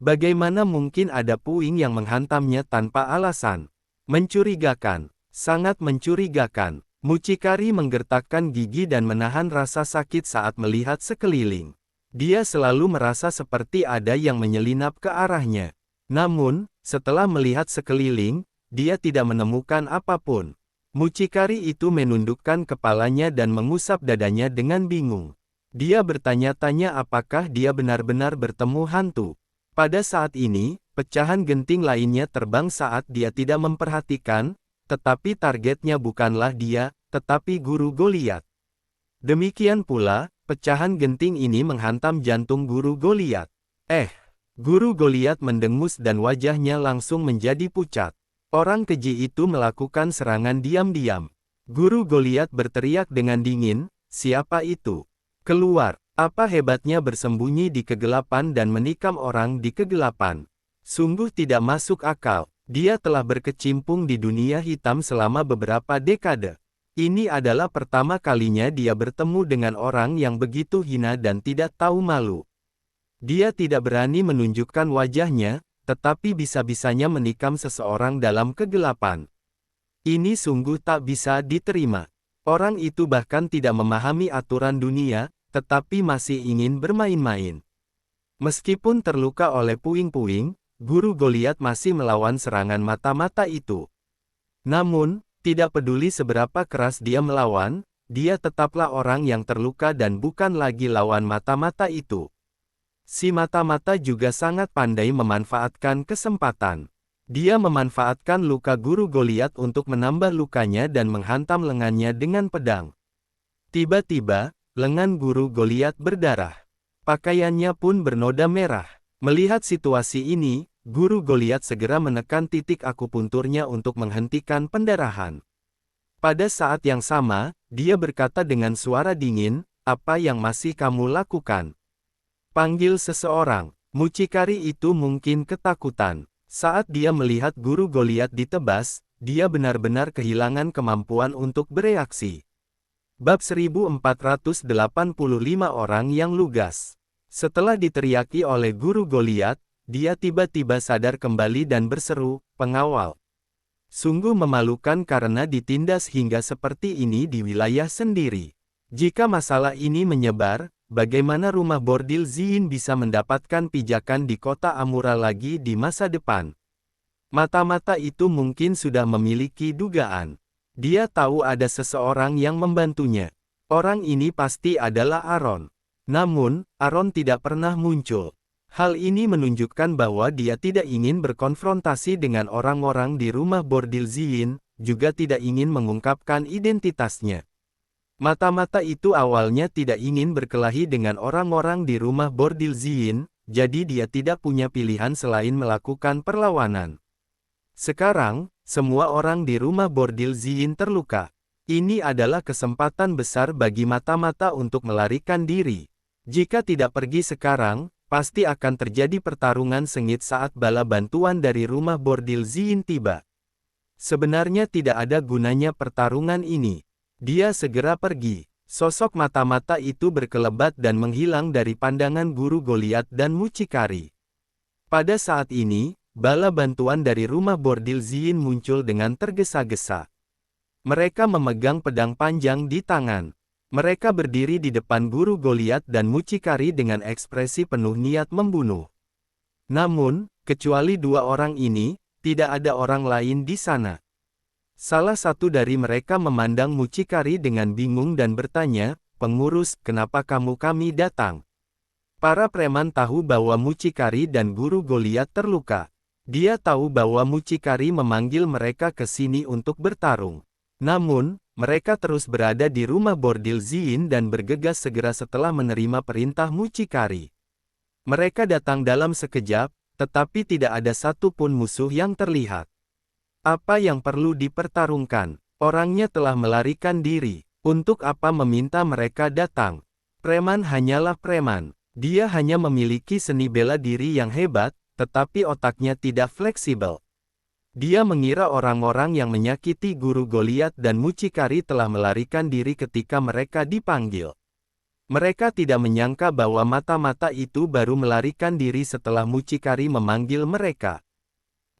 Bagaimana mungkin ada puing yang menghantamnya tanpa alasan?" Mencurigakan, sangat mencurigakan. Mucikari menggertakkan gigi dan menahan rasa sakit saat melihat sekeliling. Dia selalu merasa seperti ada yang menyelinap ke arahnya. Namun, setelah melihat sekeliling, dia tidak menemukan apapun. Mucikari itu menundukkan kepalanya dan mengusap dadanya dengan bingung. Dia bertanya-tanya apakah dia benar-benar bertemu hantu. Pada saat ini, pecahan genting lainnya terbang saat dia tidak memperhatikan, tetapi targetnya bukanlah dia, tetapi Guru Goliat. Demikian pula, pecahan genting ini menghantam jantung Guru Goliat. Guru Goliat mendengus dan wajahnya langsung menjadi pucat. Orang keji itu melakukan serangan diam-diam. Guru Goliat berteriak dengan dingin, "Siapa itu? Keluar!" Apa hebatnya bersembunyi di kegelapan dan menikam orang di kegelapan? Sungguh tidak masuk akal. Dia telah berkecimpung di dunia hitam selama beberapa dekade. Ini adalah pertama kalinya dia bertemu dengan orang yang begitu hina dan tidak tahu malu. Dia tidak berani menunjukkan wajahnya, tetapi bisa-bisanya menikam seseorang dalam kegelapan. Ini sungguh tak bisa diterima. Orang itu bahkan tidak memahami aturan dunia, tetapi masih ingin bermain-main. Meskipun terluka oleh puing-puing, Guru Goliat masih melawan serangan mata-mata itu. Namun, tidak peduli seberapa keras dia melawan, dia tetaplah orang yang terluka dan bukan lagi lawan mata-mata itu. Si mata-mata juga sangat pandai memanfaatkan kesempatan. Dia memanfaatkan luka Guru Goliat untuk menambah lukanya dan menghantam lengannya dengan pedang. Tiba-tiba, lengan Guru Goliat berdarah. Pakaiannya pun bernoda merah. Melihat situasi ini, Guru Goliat segera menekan titik akupunturnya untuk menghentikan pendarahan. Pada saat yang sama, dia berkata dengan suara dingin, "Apa yang masih kamu lakukan?" Panggil seseorang. Mucikari itu mungkin ketakutan. Saat dia melihat guru Goliat ditebas, dia benar-benar kehilangan kemampuan untuk bereaksi. Bab 1485 Orang yang lugas. Setelah diteriaki oleh guru Goliat, dia tiba-tiba sadar kembali dan berseru, "Pengawal." Sungguh memalukan karena ditindas hingga seperti ini di wilayah sendiri. Jika masalah ini menyebar, bagaimana rumah bordil Ziyin bisa mendapatkan pijakan di kota Amura lagi di masa depan? Mata-mata itu mungkin sudah memiliki dugaan. Dia tahu ada seseorang yang membantunya. Orang ini pasti adalah Aaron. Namun, Aaron tidak pernah muncul. Hal ini menunjukkan bahwa dia tidak ingin berkonfrontasi dengan orang-orang di rumah bordil Ziyin, juga tidak ingin mengungkapkan identitasnya. Mata-mata itu awalnya tidak ingin berkelahi dengan orang-orang di rumah bordil Ziyin, jadi dia tidak punya pilihan selain melakukan perlawanan. Sekarang, semua orang di rumah bordil Ziyin terluka. Ini adalah kesempatan besar bagi mata-mata untuk melarikan diri. Jika tidak pergi sekarang, pasti akan terjadi pertarungan sengit saat bala bantuan dari rumah bordil Ziyin tiba. Sebenarnya tidak ada gunanya pertarungan ini. Dia segera pergi. Sosok mata-mata itu berkelebat dan menghilang dari pandangan guru Goliat dan mucikari. Pada saat ini, bala bantuan dari rumah bordil Ziyin muncul dengan tergesa-gesa. Mereka memegang pedang panjang di tangan. Mereka berdiri di depan guru Goliat dan mucikari dengan ekspresi penuh niat membunuh. Namun, kecuali dua orang ini, tidak ada orang lain di sana. Salah satu dari mereka memandang mucikari dengan bingung dan bertanya, "Pengurus, kenapa kami datang?" Para preman tahu bahwa mucikari dan guru Goliat terluka. Dia tahu bahwa mucikari memanggil mereka ke sini untuk bertarung. Namun, mereka terus berada di rumah bordil Ziyin dan bergegas segera setelah menerima perintah mucikari. Mereka datang dalam sekejap, tetapi tidak ada satupun musuh yang terlihat. Apa yang perlu dipertarungkan? Orangnya telah melarikan diri. Untuk apa meminta mereka datang? Preman hanyalah preman. Dia hanya memiliki seni bela diri yang hebat, tetapi otaknya tidak fleksibel. Dia mengira orang-orang yang menyakiti guru Goliat dan mucikari telah melarikan diri ketika mereka dipanggil. Mereka tidak menyangka bahwa mata-mata itu baru melarikan diri setelah mucikari memanggil mereka.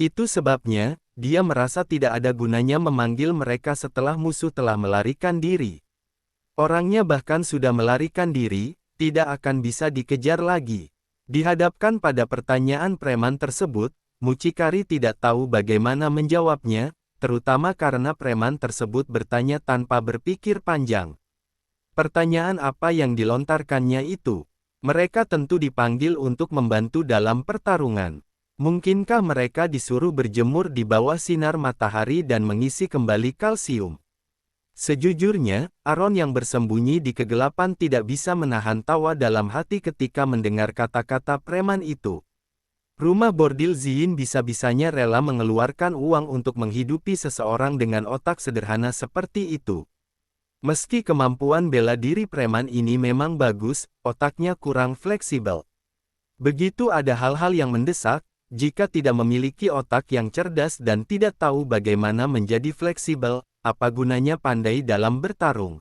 Itu sebabnya, dia merasa tidak ada gunanya memanggil mereka setelah musuh telah melarikan diri. Orangnya bahkan sudah melarikan diri, tidak akan bisa dikejar lagi. Dihadapkan pada pertanyaan preman tersebut, mucikari tidak tahu bagaimana menjawabnya, terutama karena preman tersebut bertanya tanpa berpikir panjang. Pertanyaan apa yang dilontarkannya itu? Mereka tentu dipanggil untuk membantu dalam pertarungan. Mungkinkah mereka disuruh berjemur di bawah sinar matahari dan mengisi kembali kalsium? Sejujurnya, Aaron yang bersembunyi di kegelapan tidak bisa menahan tawa dalam hati ketika mendengar kata-kata preman itu. Rumah bordil Ziyin bisa-bisanya rela mengeluarkan uang untuk menghidupi seseorang dengan otak sederhana seperti itu. Meski kemampuan bela diri preman ini memang bagus, otaknya kurang fleksibel. Begitu ada hal-hal yang mendesak, jika tidak memiliki otak yang cerdas dan tidak tahu bagaimana menjadi fleksibel, apa gunanya pandai dalam bertarung?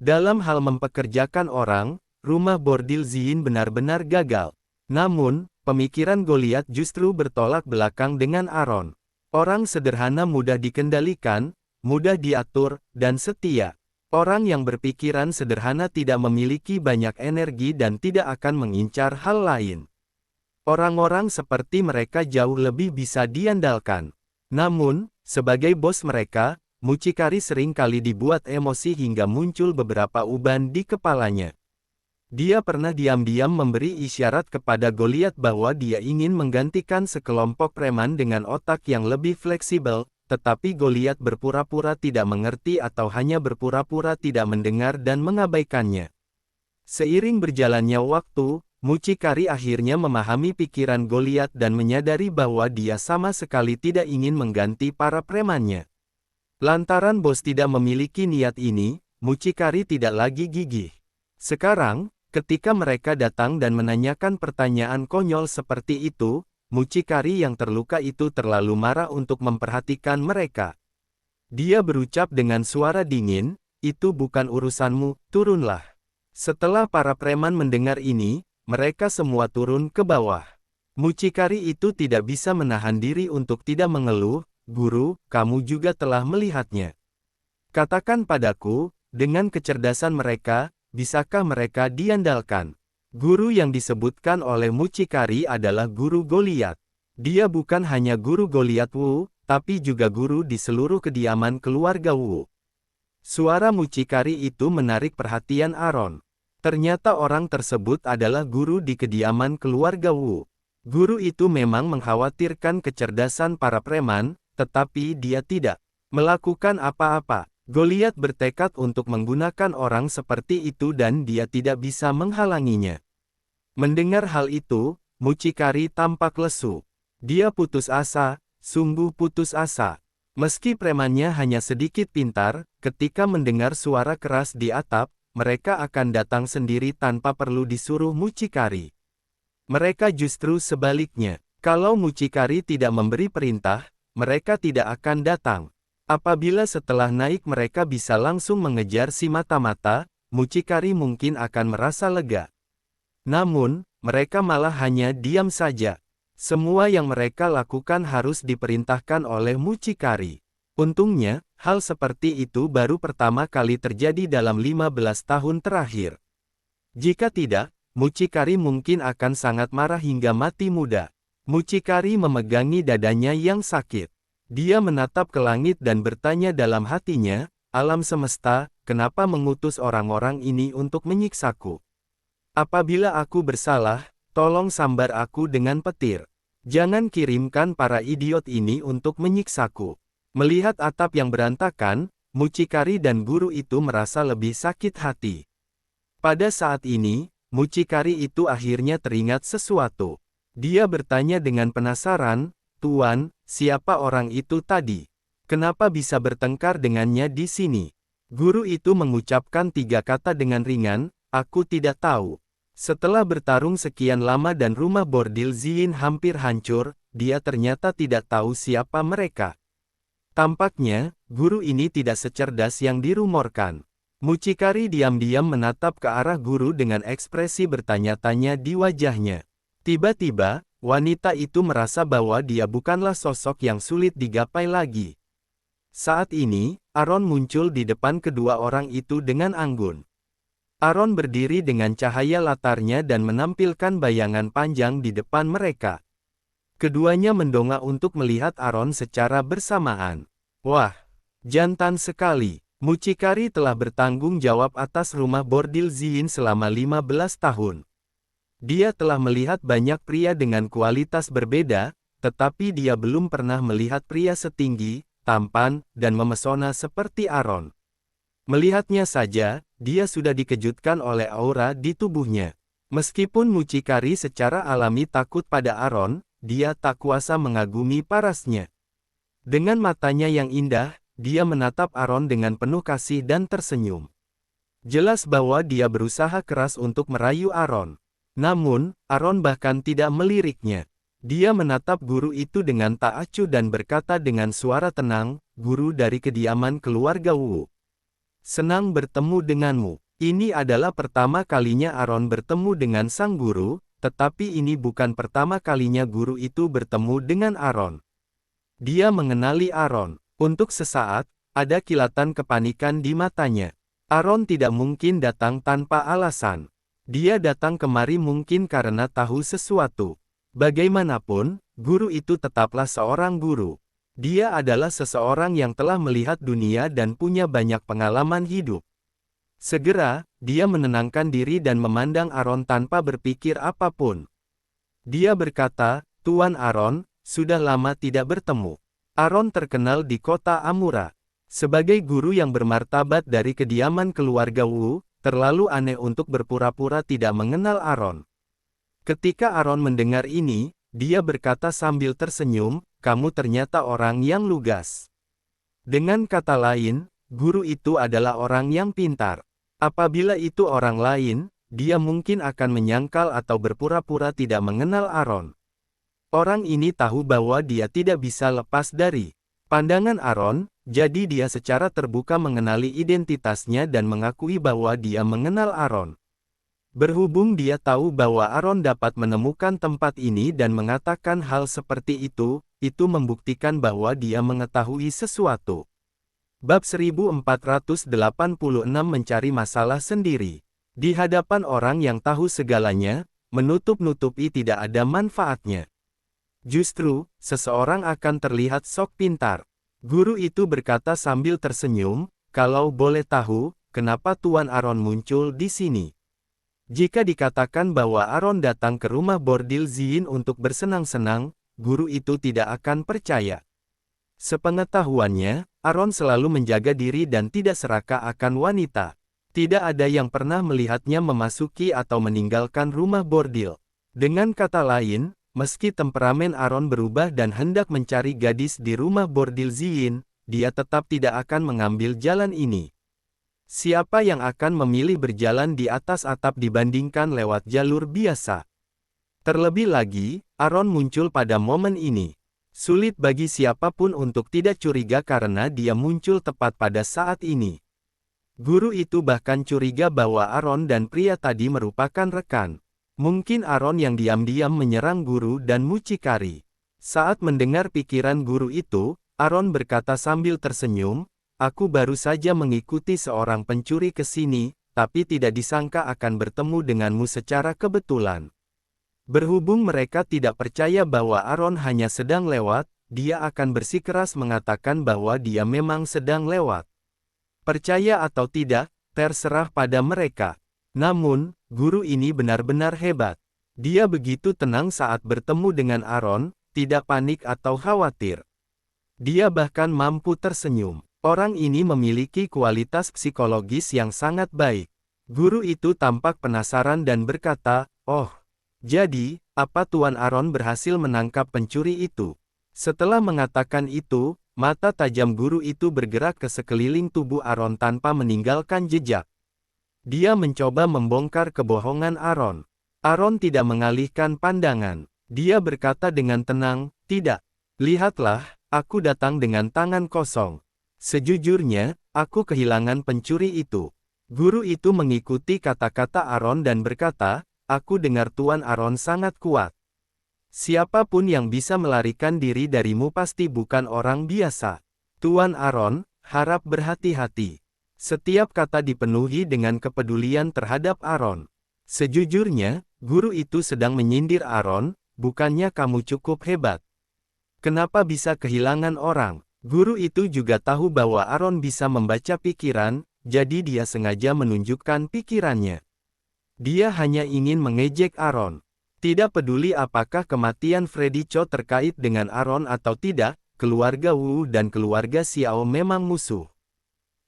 Dalam hal mempekerjakan orang, rumah bordil Ziyin benar-benar gagal. Namun, pemikiran Goliat justru bertolak belakang dengan Aaron. Orang sederhana mudah dikendalikan, mudah diatur, dan setia. Orang yang berpikiran sederhana tidak memiliki banyak energi dan tidak akan mengincar hal lain. Orang-orang seperti mereka jauh lebih bisa diandalkan. Namun, sebagai bos mereka, mucikari sering kali dibuat emosi hingga muncul beberapa uban di kepalanya. Dia pernah diam-diam memberi isyarat kepada Goliat bahwa dia ingin menggantikan sekelompok preman dengan otak yang lebih fleksibel, tetapi Goliat berpura-pura tidak mengerti atau hanya berpura-pura tidak mendengar dan mengabaikannya. Seiring berjalannya waktu, mucikari akhirnya memahami pikiran Goliat dan menyadari bahwa dia sama sekali tidak ingin mengganti para premannya. Lantaran bos tidak memiliki niat ini, mucikari tidak lagi gigih. Sekarang, ketika mereka datang dan menanyakan pertanyaan konyol seperti itu, mucikari yang terluka itu terlalu marah untuk memperhatikan mereka. Dia berucap dengan suara dingin, "Itu bukan urusanmu, turunlah." Setelah para preman mendengar ini, mereka semua turun ke bawah. Mucikari itu tidak bisa menahan diri untuk tidak mengeluh, "Guru, kamu juga telah melihatnya. Katakan padaku, dengan kecerdasan mereka, bisakah mereka diandalkan?" Guru yang disebutkan oleh mucikari adalah guru Goliat. Dia bukan hanya guru Goliat Wu, tapi juga guru di seluruh kediaman keluarga Wu. Suara mucikari itu menarik perhatian Aaron. Ternyata orang tersebut adalah guru di kediaman keluarga Wu. Guru itu memang mengkhawatirkan kecerdasan para preman, tetapi dia tidak melakukan apa-apa. Goliat bertekad untuk menggunakan orang seperti itu dan dia tidak bisa menghalanginya. Mendengar hal itu, mucikari tampak lesu. Dia putus asa, sungguh putus asa. Meski premannya hanya sedikit pintar, ketika mendengar suara keras di atap, mereka akan datang sendiri tanpa perlu disuruh mucikari. Mereka justru sebaliknya. Kalau mucikari tidak memberi perintah, mereka tidak akan datang. Apabila setelah naik mereka bisa langsung mengejar si mata-mata, mucikari mungkin akan merasa lega. Namun, mereka malah hanya diam saja. Semua yang mereka lakukan harus diperintahkan oleh mucikari. Untungnya, hal seperti itu baru pertama kali terjadi dalam 15 tahun terakhir. Jika tidak, mucikari mungkin akan sangat marah hingga mati muda. Mucikari memegangi dadanya yang sakit. Dia menatap ke langit dan bertanya dalam hatinya, "Alam semesta, kenapa mengutus orang-orang ini untuk menyiksaku? Apabila aku bersalah, tolong sambar aku dengan petir. Jangan kirimkan para idiot ini untuk menyiksaku." Melihat atap yang berantakan, mucikari dan guru itu merasa lebih sakit hati. Pada saat ini, mucikari itu akhirnya teringat sesuatu. Dia bertanya dengan penasaran, "Tuan, siapa orang itu tadi? Kenapa bisa bertengkar dengannya di sini?" Guru itu mengucapkan 3 kata dengan ringan, "Aku tidak tahu." Setelah bertarung sekian lama dan rumah bordil Ziyin hampir hancur, dia ternyata tidak tahu siapa mereka. Tampaknya, guru ini tidak secerdas yang dirumorkan. Mucikari diam-diam menatap ke arah guru dengan ekspresi bertanya-tanya di wajahnya. Tiba-tiba, wanita itu merasa bahwa dia bukanlah sosok yang sulit digapai lagi. Saat ini, Aaron muncul di depan kedua orang itu dengan anggun. Aaron berdiri dengan cahaya latarnya dan menampilkan bayangan panjang di depan mereka. Keduanya mendongak untuk melihat Aaron secara bersamaan. Wah, jantan sekali. Mucikari telah bertanggung jawab atas rumah bordil Ziyin selama 15 tahun. Dia telah melihat banyak pria dengan kualitas berbeda, tetapi dia belum pernah melihat pria setinggi, tampan, dan memesona seperti Aaron. Melihatnya saja, dia sudah dikejutkan oleh aura di tubuhnya. Meskipun mucikari secara alami takut pada Aaron, dia tak kuasa mengagumi parasnya. Dengan matanya yang indah, dia menatap Aaron dengan penuh kasih dan tersenyum. Jelas bahwa dia berusaha keras untuk merayu Aaron. Namun, Aaron bahkan tidak meliriknya. Dia menatap guru itu dengan tak acuh dan berkata dengan suara tenang, "Guru dari kediaman keluarga Wu. Senang bertemu denganmu." Ini adalah pertama kalinya Aaron bertemu dengan sang guru, tetapi ini bukan pertama kalinya guru itu bertemu dengan Aaron. Dia mengenali Aaron. Untuk sesaat, ada kilatan kepanikan di matanya. Aaron tidak mungkin datang tanpa alasan. Dia datang kemari mungkin karena tahu sesuatu. Bagaimanapun, guru itu tetaplah seorang guru. Dia adalah seseorang yang telah melihat dunia dan punya banyak pengalaman hidup. Segera, dia menenangkan diri dan memandang Aaron tanpa berpikir apapun. Dia berkata, "Tuan Aaron, sudah lama tidak bertemu." Aaron terkenal di kota Amura. Sebagai guru yang bermartabat dari kediaman keluarga Wu, terlalu aneh untuk berpura-pura tidak mengenal Aaron. Ketika Aaron mendengar ini, dia berkata sambil tersenyum, "Kamu ternyata orang yang lugas." Dengan kata lain, guru itu adalah orang yang pintar. Apabila itu orang lain, dia mungkin akan menyangkal atau berpura-pura tidak mengenal Aaron. Orang ini tahu bahwa dia tidak bisa lepas dari pandangan Aaron, jadi dia secara terbuka mengenali identitasnya dan mengakui bahwa dia mengenal Aaron. Berhubung dia tahu bahwa Aaron dapat menemukan tempat ini dan mengatakan hal seperti itu membuktikan bahwa dia mengetahui sesuatu. Bab 1486 Mencari masalah sendiri. Di hadapan orang yang tahu segalanya, menutup-nutupi tidak ada manfaatnya. Justru, seseorang akan terlihat sok pintar. Guru itu berkata sambil tersenyum, kalau boleh tahu, kenapa Tuan Aaron muncul di sini? Jika dikatakan bahwa Aaron datang ke rumah bordil Ziyin untuk bersenang-senang, guru itu tidak akan percaya. Sepengetahuannya, Aaron selalu menjaga diri dan tidak serakah akan wanita. Tidak ada yang pernah melihatnya memasuki atau meninggalkan rumah bordil. Dengan kata lain, meski temperamen Aaron berubah dan hendak mencari gadis di rumah bordil Ziyin, dia tetap tidak akan mengambil jalan ini. Siapa yang akan memilih berjalan di atas atap dibandingkan lewat jalur biasa? Terlebih lagi, Aaron muncul pada momen ini. Sulit bagi siapapun untuk tidak curiga karena dia muncul tepat pada saat ini. Guru itu bahkan curiga bahwa Aaron dan pria tadi merupakan rekan. Mungkin Aaron yang diam-diam menyerang guru dan mucikari. Saat mendengar pikiran guru itu, Aaron berkata sambil tersenyum, aku baru saja mengikuti seorang pencuri ke sini, tapi tidak disangka akan bertemu denganmu secara kebetulan. Berhubung mereka tidak percaya bahwa Aaron hanya sedang lewat, dia akan bersikeras mengatakan bahwa dia memang sedang lewat. Percaya atau tidak, terserah pada mereka. Namun, guru ini benar-benar hebat. Dia begitu tenang saat bertemu dengan Aaron, tidak panik atau khawatir. Dia bahkan mampu tersenyum. Orang ini memiliki kualitas psikologis yang sangat baik. Guru itu tampak penasaran dan berkata, oh, jadi, apa Tuan Aaron berhasil menangkap pencuri itu? Setelah mengatakan itu, mata tajam guru itu bergerak ke sekeliling tubuh Aaron tanpa meninggalkan jejak. Dia mencoba membongkar kebohongan Aaron. Aaron tidak mengalihkan pandangan. Dia berkata dengan tenang, tidak. Lihatlah, aku datang dengan tangan kosong. Sejujurnya, aku kehilangan pencuri itu. Guru itu mengikuti kata-kata Aaron dan berkata, aku dengar Tuan Aaron sangat kuat. Siapapun yang bisa melarikan diri darimu pasti bukan orang biasa. Tuan Aaron, harap berhati-hati. Setiap kata dipenuhi dengan kepedulian terhadap Aaron. Sejujurnya, guru itu sedang menyindir Aaron, bukannya kamu cukup hebat. Kenapa bisa kehilangan orang? Guru itu juga tahu bahwa Aaron bisa membaca pikiran, jadi dia sengaja menunjukkan pikirannya. Dia hanya ingin mengejek Aaron. Tidak peduli apakah kematian Freddy Cho terkait dengan Aaron atau tidak, keluarga Wu dan keluarga Xiao memang musuh.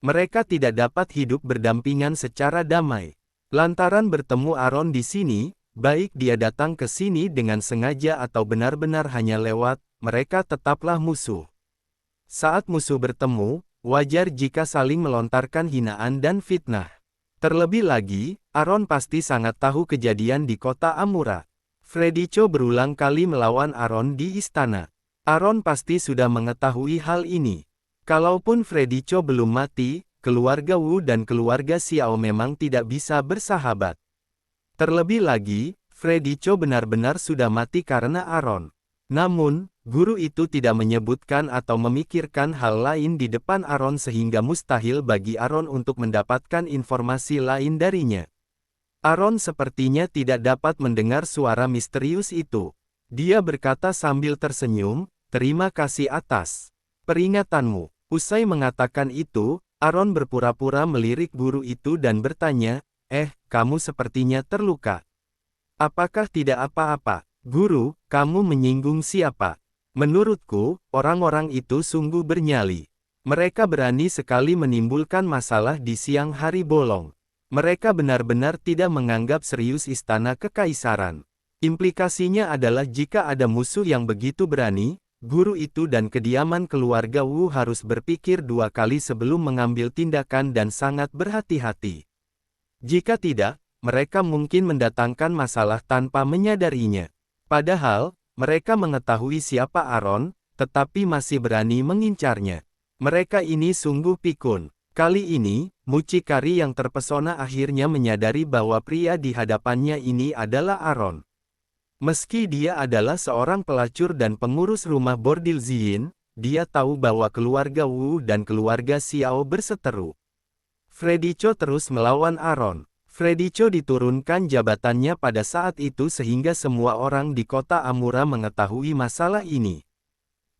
Mereka tidak dapat hidup berdampingan secara damai. Lantaran bertemu Aaron di sini, baik dia datang ke sini dengan sengaja atau benar-benar hanya lewat, mereka tetaplah musuh. Saat musuh bertemu, wajar jika saling melontarkan hinaan dan fitnah. Terlebih lagi, Aaron pasti sangat tahu kejadian di kota Amura. Freddy Cho berulang kali melawan Aaron di istana. Aaron pasti sudah mengetahui hal ini. Kalaupun Freddy Cho belum mati, keluarga Wu dan keluarga Xiao memang tidak bisa bersahabat. Terlebih lagi, Freddy Cho benar-benar sudah mati karena Aaron. Namun, guru itu tidak menyebutkan atau memikirkan hal lain di depan Aaron sehingga mustahil bagi Aaron untuk mendapatkan informasi lain darinya. Aaron sepertinya tidak dapat mendengar suara misterius itu. Dia berkata sambil tersenyum, terima kasih atas peringatanmu. Usai mengatakan itu, Aaron berpura-pura melirik guru itu dan bertanya, kamu sepertinya terluka. Apakah tidak apa-apa? Guru, kamu menyinggung siapa? Menurutku, orang-orang itu sungguh bernyali. Mereka berani sekali menimbulkan masalah di siang hari bolong. Mereka benar-benar tidak menganggap serius istana kekaisaran. Implikasinya adalah jika ada musuh yang begitu berani, guru itu dan kediaman keluarga Wu harus berpikir dua kali sebelum mengambil tindakan dan sangat berhati-hati. Jika tidak, mereka mungkin mendatangkan masalah tanpa menyadarinya. Padahal, Mereka mengetahui siapa Aaron, tetapi masih berani mengincarnya. Mereka ini sungguh pikun. Kali ini, mucikari yang terpesona akhirnya menyadari bahwa pria di hadapannya ini adalah Aaron. Meski dia adalah seorang pelacur dan pengurus rumah bordil Ziyin, dia tahu bahwa keluarga Wu dan keluarga Xiao berseteru. Freddy Cho terus melawan Aaron. Freddy Cho diturunkan jabatannya pada saat itu sehingga semua orang di kota Amura mengetahui masalah ini.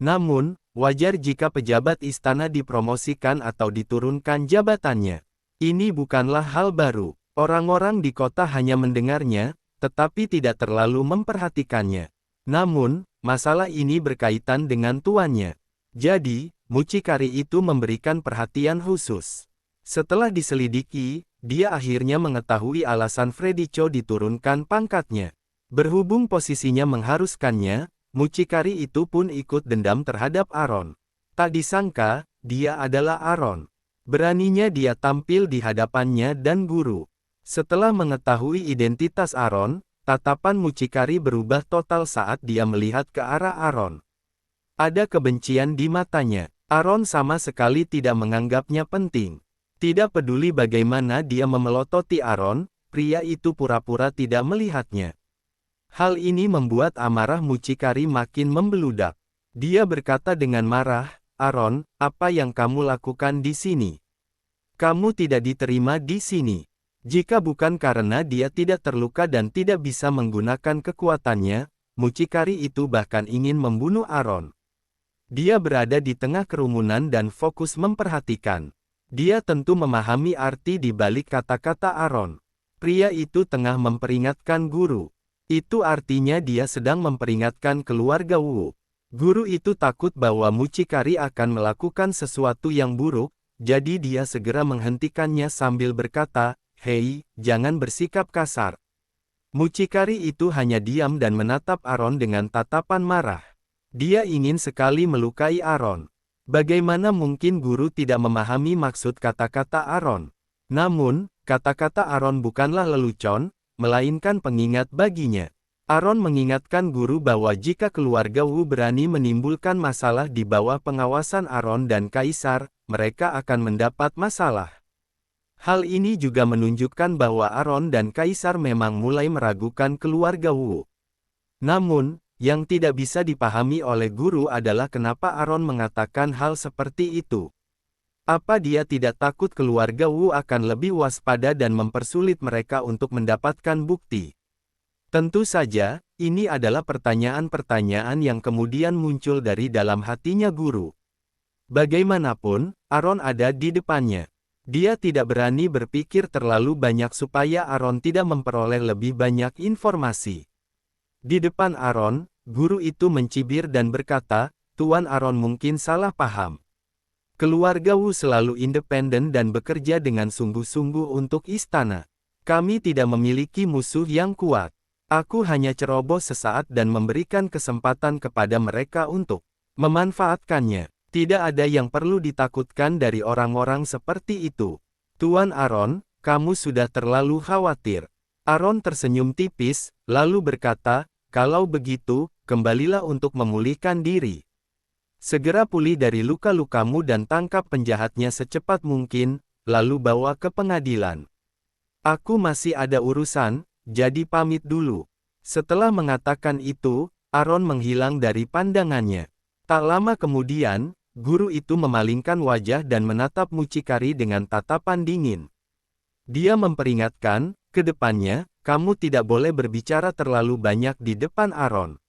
Namun, wajar jika pejabat istana dipromosikan atau diturunkan jabatannya. Ini bukanlah hal baru. Orang-orang di kota hanya mendengarnya, tetapi tidak terlalu memperhatikannya. Namun, masalah ini berkaitan dengan tuannya. Jadi, mucikari itu memberikan perhatian khusus. Setelah diselidiki, dia akhirnya mengetahui alasan Freddy Cho diturunkan pangkatnya. Berhubung posisinya mengharuskannya, mucikari itu pun ikut dendam terhadap Aaron. Tak disangka, dia adalah Aaron. Beraninya dia tampil di hadapannya dan guru. Setelah mengetahui identitas Aaron, tatapan mucikari berubah total saat dia melihat ke arah Aaron. Ada kebencian di matanya. Aaron sama sekali tidak menganggapnya penting. Tidak peduli bagaimana dia memelototi Aaron, pria itu pura-pura tidak melihatnya. Hal ini membuat amarah mucikari makin membeludak. Dia berkata dengan marah, "Aaron, apa yang kamu lakukan di sini? Kamu tidak diterima di sini." Jika bukan karena dia tidak terluka dan tidak bisa menggunakan kekuatannya, mucikari itu bahkan ingin membunuh Aaron. Dia berada di tengah kerumunan dan fokus memperhatikan. Dia tentu memahami arti di balik kata-kata Aaron. Pria itu tengah memperingatkan guru. Itu artinya dia sedang memperingatkan keluarga Wu. Guru itu takut bahwa mucikari akan melakukan sesuatu yang buruk, jadi dia segera menghentikannya sambil berkata, "Hei, jangan bersikap kasar." Mucikari itu hanya diam dan menatap Aaron dengan tatapan marah. Dia ingin sekali melukai Aaron. Bagaimana mungkin guru tidak memahami maksud kata-kata Aaron? Namun, kata-kata Aaron bukanlah lelucon, melainkan pengingat baginya. Aaron mengingatkan guru bahwa jika keluarga Wu berani menimbulkan masalah di bawah pengawasan Aaron dan Kaisar, mereka akan mendapat masalah. Hal ini juga menunjukkan bahwa Aaron dan Kaisar memang mulai meragukan keluarga Wu. Namun, yang tidak bisa dipahami oleh guru adalah kenapa Aaron mengatakan hal seperti itu. Apa dia tidak takut keluarga Wu akan lebih waspada dan mempersulit mereka untuk mendapatkan bukti? Tentu saja, ini adalah pertanyaan-pertanyaan yang kemudian muncul dari dalam hatinya guru. Bagaimanapun, Aaron ada di depannya. Dia tidak berani berpikir terlalu banyak supaya Aaron tidak memperoleh lebih banyak informasi. Di depan Aaron, guru itu mencibir dan berkata, "Tuan Aaron mungkin salah paham. Keluarga Wu selalu independen dan bekerja dengan sungguh-sungguh untuk istana. Kami tidak memiliki musuh yang kuat. Aku hanya ceroboh sesaat dan memberikan kesempatan kepada mereka untuk memanfaatkannya. Tidak ada yang perlu ditakutkan dari orang-orang seperti itu. Tuan Aaron, kamu sudah terlalu khawatir." Aaron tersenyum tipis, lalu berkata, "Kalau begitu, kembalilah untuk memulihkan diri. Segera pulih dari luka-lukamu dan tangkap penjahatnya secepat mungkin, lalu bawa ke pengadilan. Aku masih ada urusan, jadi pamit dulu." Setelah mengatakan itu, Aaron menghilang dari pandangannya. Tak lama kemudian, guru itu memalingkan wajah dan menatap mucikari dengan tatapan dingin. Dia memperingatkan, "Ke depannya, kamu tidak boleh berbicara terlalu banyak di depan Aaron.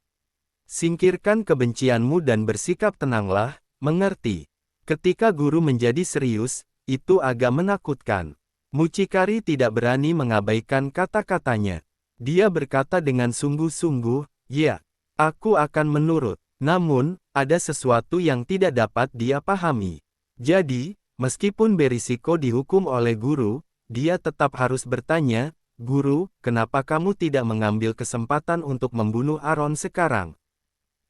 Singkirkan kebencianmu dan bersikap tenanglah, mengerti?" Ketika guru menjadi serius, itu agak menakutkan. Mucikari tidak berani mengabaikan kata-katanya. Dia berkata dengan sungguh-sungguh, "Ya, aku akan menurut." Namun, ada sesuatu yang tidak dapat dia pahami. Jadi, meskipun berisiko dihukum oleh guru, dia tetap harus bertanya, "Guru, kenapa kamu tidak mengambil kesempatan untuk membunuh Aaron sekarang?"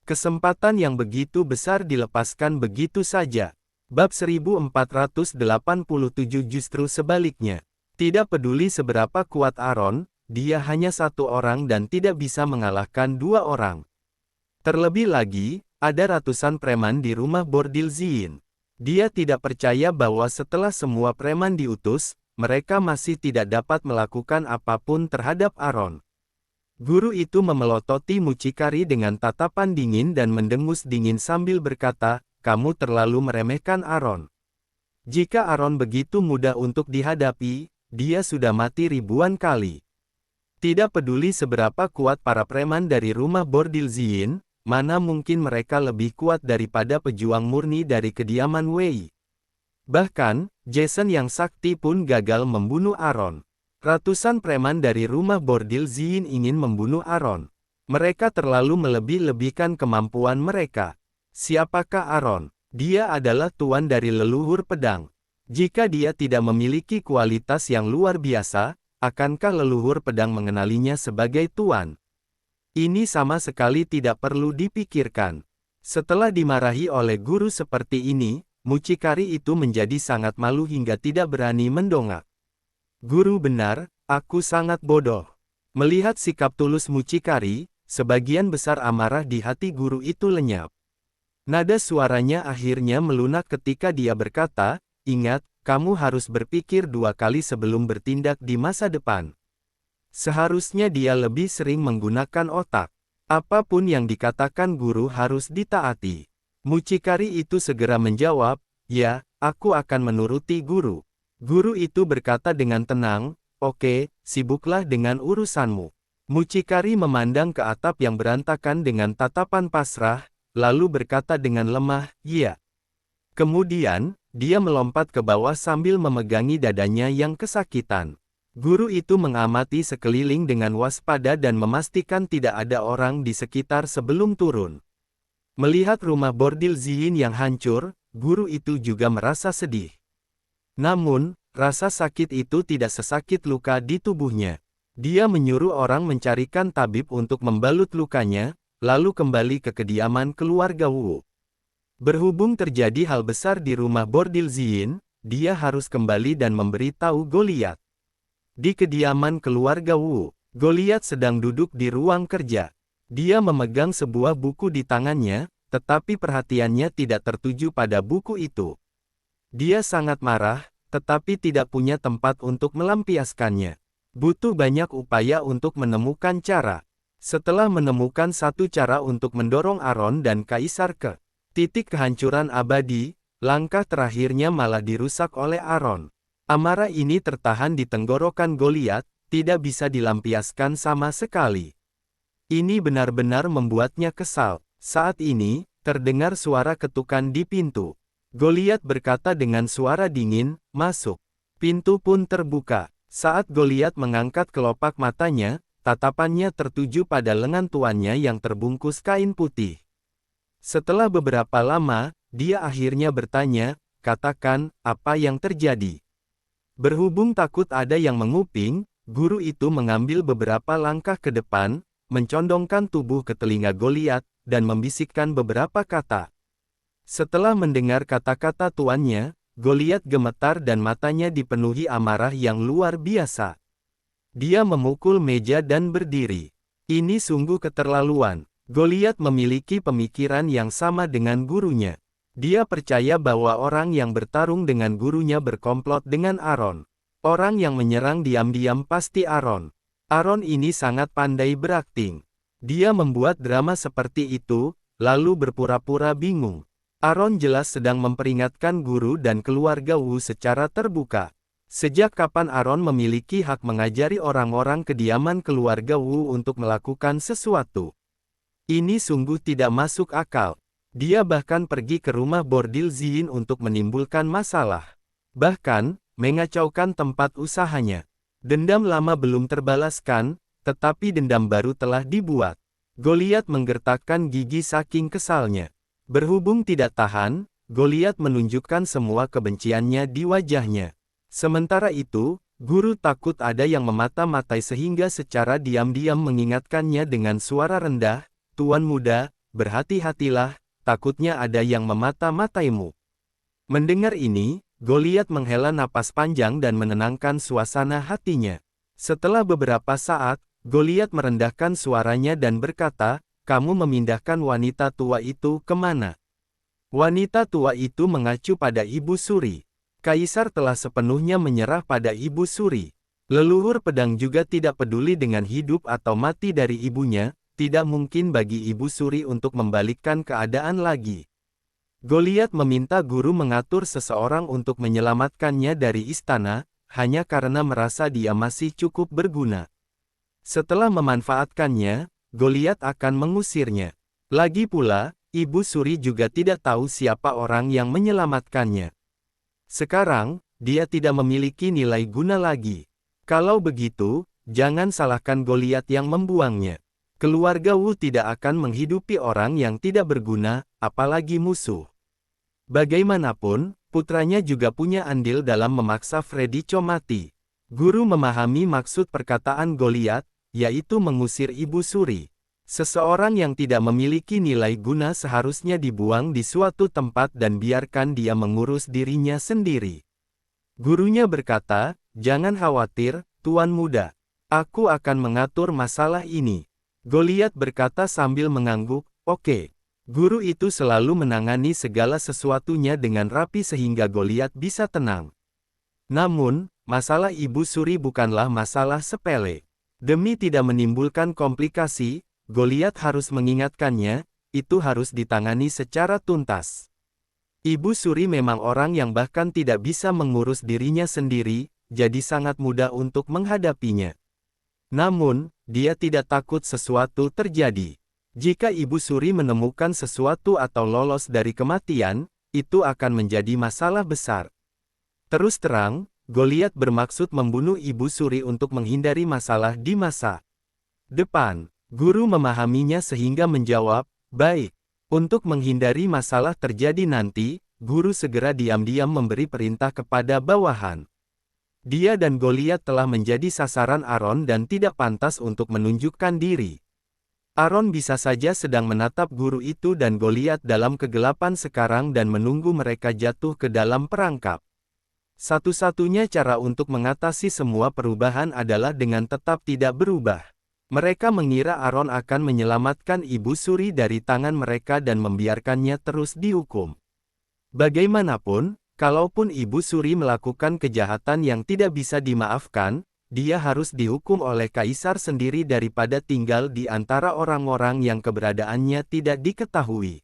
Kesempatan yang begitu besar dilepaskan begitu saja. Bab 1487 justru sebaliknya. Tidak peduli seberapa kuat Aaron, dia hanya satu orang dan tidak bisa mengalahkan dua orang. Terlebih lagi, ada ratusan preman di rumah bordil Ziyin. Dia tidak percaya bahwa setelah semua preman diutus, mereka masih tidak dapat melakukan apapun terhadap Aaron. Guru itu memelototi mucikari dengan tatapan dingin dan mendengus dingin sambil berkata, "Kamu terlalu meremehkan Aaron. Jika Aaron begitu mudah untuk dihadapi, dia sudah mati ribuan kali." Tidak peduli seberapa kuat para preman dari rumah bordil Ziyin, mana mungkin mereka lebih kuat daripada pejuang murni dari kediaman Wei. Bahkan, Jason yang sakti pun gagal membunuh Aaron. Ratusan preman dari rumah bordil Ziyin ingin membunuh Aaron. Mereka terlalu melebih-lebihkan kemampuan mereka. Siapakah Aaron? Dia adalah tuan dari leluhur pedang. Jika dia tidak memiliki kualitas yang luar biasa, akankah leluhur pedang mengenalinya sebagai tuan? Ini sama sekali tidak perlu dipikirkan. Setelah dimarahi oleh guru seperti ini, mucikari itu menjadi sangat malu hingga tidak berani mendongak. "Guru benar, aku sangat bodoh." Melihat sikap tulus mucikari, sebagian besar amarah di hati guru itu lenyap. Nada suaranya akhirnya melunak ketika dia berkata, "Ingat, kamu harus berpikir dua kali sebelum bertindak di masa depan." Seharusnya dia lebih sering menggunakan otak. Apapun yang dikatakan guru harus ditaati. Mucikari itu segera menjawab, "Ya, aku akan menuruti guru." Guru itu berkata dengan tenang, "Oke, sibuklah dengan urusanmu." Mucikari memandang ke atap yang berantakan dengan tatapan pasrah, lalu berkata dengan lemah, "Iya." Kemudian, dia melompat ke bawah sambil memegangi dadanya yang kesakitan. Guru itu mengamati sekeliling dengan waspada dan memastikan tidak ada orang di sekitar sebelum turun. Melihat rumah bordil Ziyin yang hancur, guru itu juga merasa sedih. Namun, rasa sakit itu tidak sesakit luka di tubuhnya. Dia menyuruh orang mencarikan tabib untuk membalut lukanya, lalu kembali ke kediaman keluarga Wu. Berhubung terjadi hal besar di rumah bordil Ziyin, dia harus kembali dan memberitahu Goliat. Di kediaman keluarga Wu, Goliat sedang duduk di ruang kerja. Dia memegang sebuah buku di tangannya, tetapi perhatiannya tidak tertuju pada buku itu. Dia sangat marah, tetapi tidak punya tempat untuk melampiaskannya. Butuh banyak upaya untuk menemukan cara. Setelah menemukan satu cara untuk mendorong Aaron dan Kaisar ke titik kehancuran abadi, langkah terakhirnya malah dirusak oleh Aaron. Amarah ini tertahan di tenggorokan Goliat, tidak bisa dilampiaskan sama sekali. Ini benar-benar membuatnya kesal. Saat ini, terdengar suara ketukan di pintu. Goliat berkata dengan suara dingin, "Masuk." Pintu pun terbuka. Saat Goliat mengangkat kelopak matanya, tatapannya tertuju pada lengan tuannya yang terbungkus kain putih. Setelah beberapa lama, dia akhirnya bertanya, "Katakan, apa yang terjadi?" Berhubung takut ada yang menguping, guru itu mengambil beberapa langkah ke depan, mencondongkan tubuh ke telinga Goliat, dan membisikkan beberapa kata. Setelah mendengar kata-kata tuannya, Goliat gemetar dan matanya dipenuhi amarah yang luar biasa. Dia memukul meja dan berdiri. Ini sungguh keterlaluan. Goliat memiliki pemikiran yang sama dengan gurunya. Dia percaya bahwa orang yang bertarung dengan gurunya berkomplot dengan Aaron. Orang yang menyerang diam-diam pasti Aaron. Aaron ini sangat pandai berakting. Dia membuat drama seperti itu, lalu berpura-pura bingung. Aaron jelas sedang memperingatkan guru dan keluarga Wu secara terbuka. Sejak kapan Aaron memiliki hak mengajari orang-orang kediaman keluarga Wu untuk melakukan sesuatu? Ini sungguh tidak masuk akal. Dia bahkan pergi ke rumah bordil Ziyin untuk menimbulkan masalah. Bahkan, mengacaukan tempat usahanya. Dendam lama belum terbalaskan, tetapi dendam baru telah dibuat. Goliat menggertakkan gigi saking kesalnya. Berhubung tidak tahan, Goliat menunjukkan semua kebenciannya di wajahnya. Sementara itu, guru takut ada yang memata-matai sehingga secara diam-diam mengingatkannya dengan suara rendah, "Tuan muda, berhati-hatilah, takutnya ada yang memata-mataimu." Mendengar ini, Goliat menghela napas panjang dan menenangkan suasana hatinya. Setelah beberapa saat, Goliat merendahkan suaranya dan berkata, kamu memindahkan wanita tua itu kemana?" Wanita tua itu mengacu pada Ibu Suri. Kaisar telah sepenuhnya menyerah pada Ibu Suri. Leluhur pedang juga tidak peduli dengan hidup atau mati dari ibunya, tidak mungkin bagi Ibu Suri untuk membalikkan keadaan lagi. Goliat meminta guru mengatur seseorang untuk menyelamatkannya dari istana, hanya karena merasa dia masih cukup berguna. Setelah memanfaatkannya, Goliat akan mengusirnya. Lagi pula, Ibu Suri juga tidak tahu siapa orang yang menyelamatkannya. Sekarang, dia tidak memiliki nilai guna lagi. Kalau begitu, jangan salahkan Goliat yang membuangnya. Keluarga Wu tidak akan menghidupi orang yang tidak berguna, apalagi musuh. Bagaimanapun, putranya juga punya andil dalam memaksa Freddy Cho mati. Guru memahami maksud perkataan Goliat, yaitu mengusir Ibu Suri. Seseorang yang tidak memiliki nilai guna seharusnya dibuang di suatu tempat dan biarkan dia mengurus dirinya sendiri. Gurunya berkata, "Jangan khawatir, Tuan Muda. Aku akan mengatur masalah ini." Goliat berkata sambil mengangguk, "Oke." Guru itu selalu menangani segala sesuatunya dengan rapi sehingga Goliat bisa tenang. Namun, masalah Ibu Suri bukanlah masalah sepele. Demi tidak menimbulkan komplikasi, Goliat harus mengingatkannya, itu harus ditangani secara tuntas. Ibu Suri memang orang yang bahkan tidak bisa mengurus dirinya sendiri, jadi sangat mudah untuk menghadapinya. Namun, dia tidak takut sesuatu terjadi. Jika Ibu Suri menemukan sesuatu atau lolos dari kematian, itu akan menjadi masalah besar. Terus terang, Goliat bermaksud membunuh Ibu Suri untuk menghindari masalah di masa depan. Guru memahaminya sehingga menjawab, "Baik. Untuk menghindari masalah terjadi nanti, guru segera diam-diam memberi perintah kepada bawahan." Dia dan Goliat telah menjadi sasaran Aaron dan tidak pantas untuk menunjukkan diri. Aaron bisa saja sedang menatap guru itu dan Goliat dalam kegelapan sekarang dan menunggu mereka jatuh ke dalam perangkap. Satu-satunya cara untuk mengatasi semua perubahan adalah dengan tetap tidak berubah. Mereka mengira Aaron akan menyelamatkan Ibu Suri dari tangan mereka dan membiarkannya terus dihukum. Bagaimanapun, kalaupun Ibu Suri melakukan kejahatan yang tidak bisa dimaafkan, dia harus dihukum oleh kaisar sendiri daripada tinggal di antara orang-orang yang keberadaannya tidak diketahui.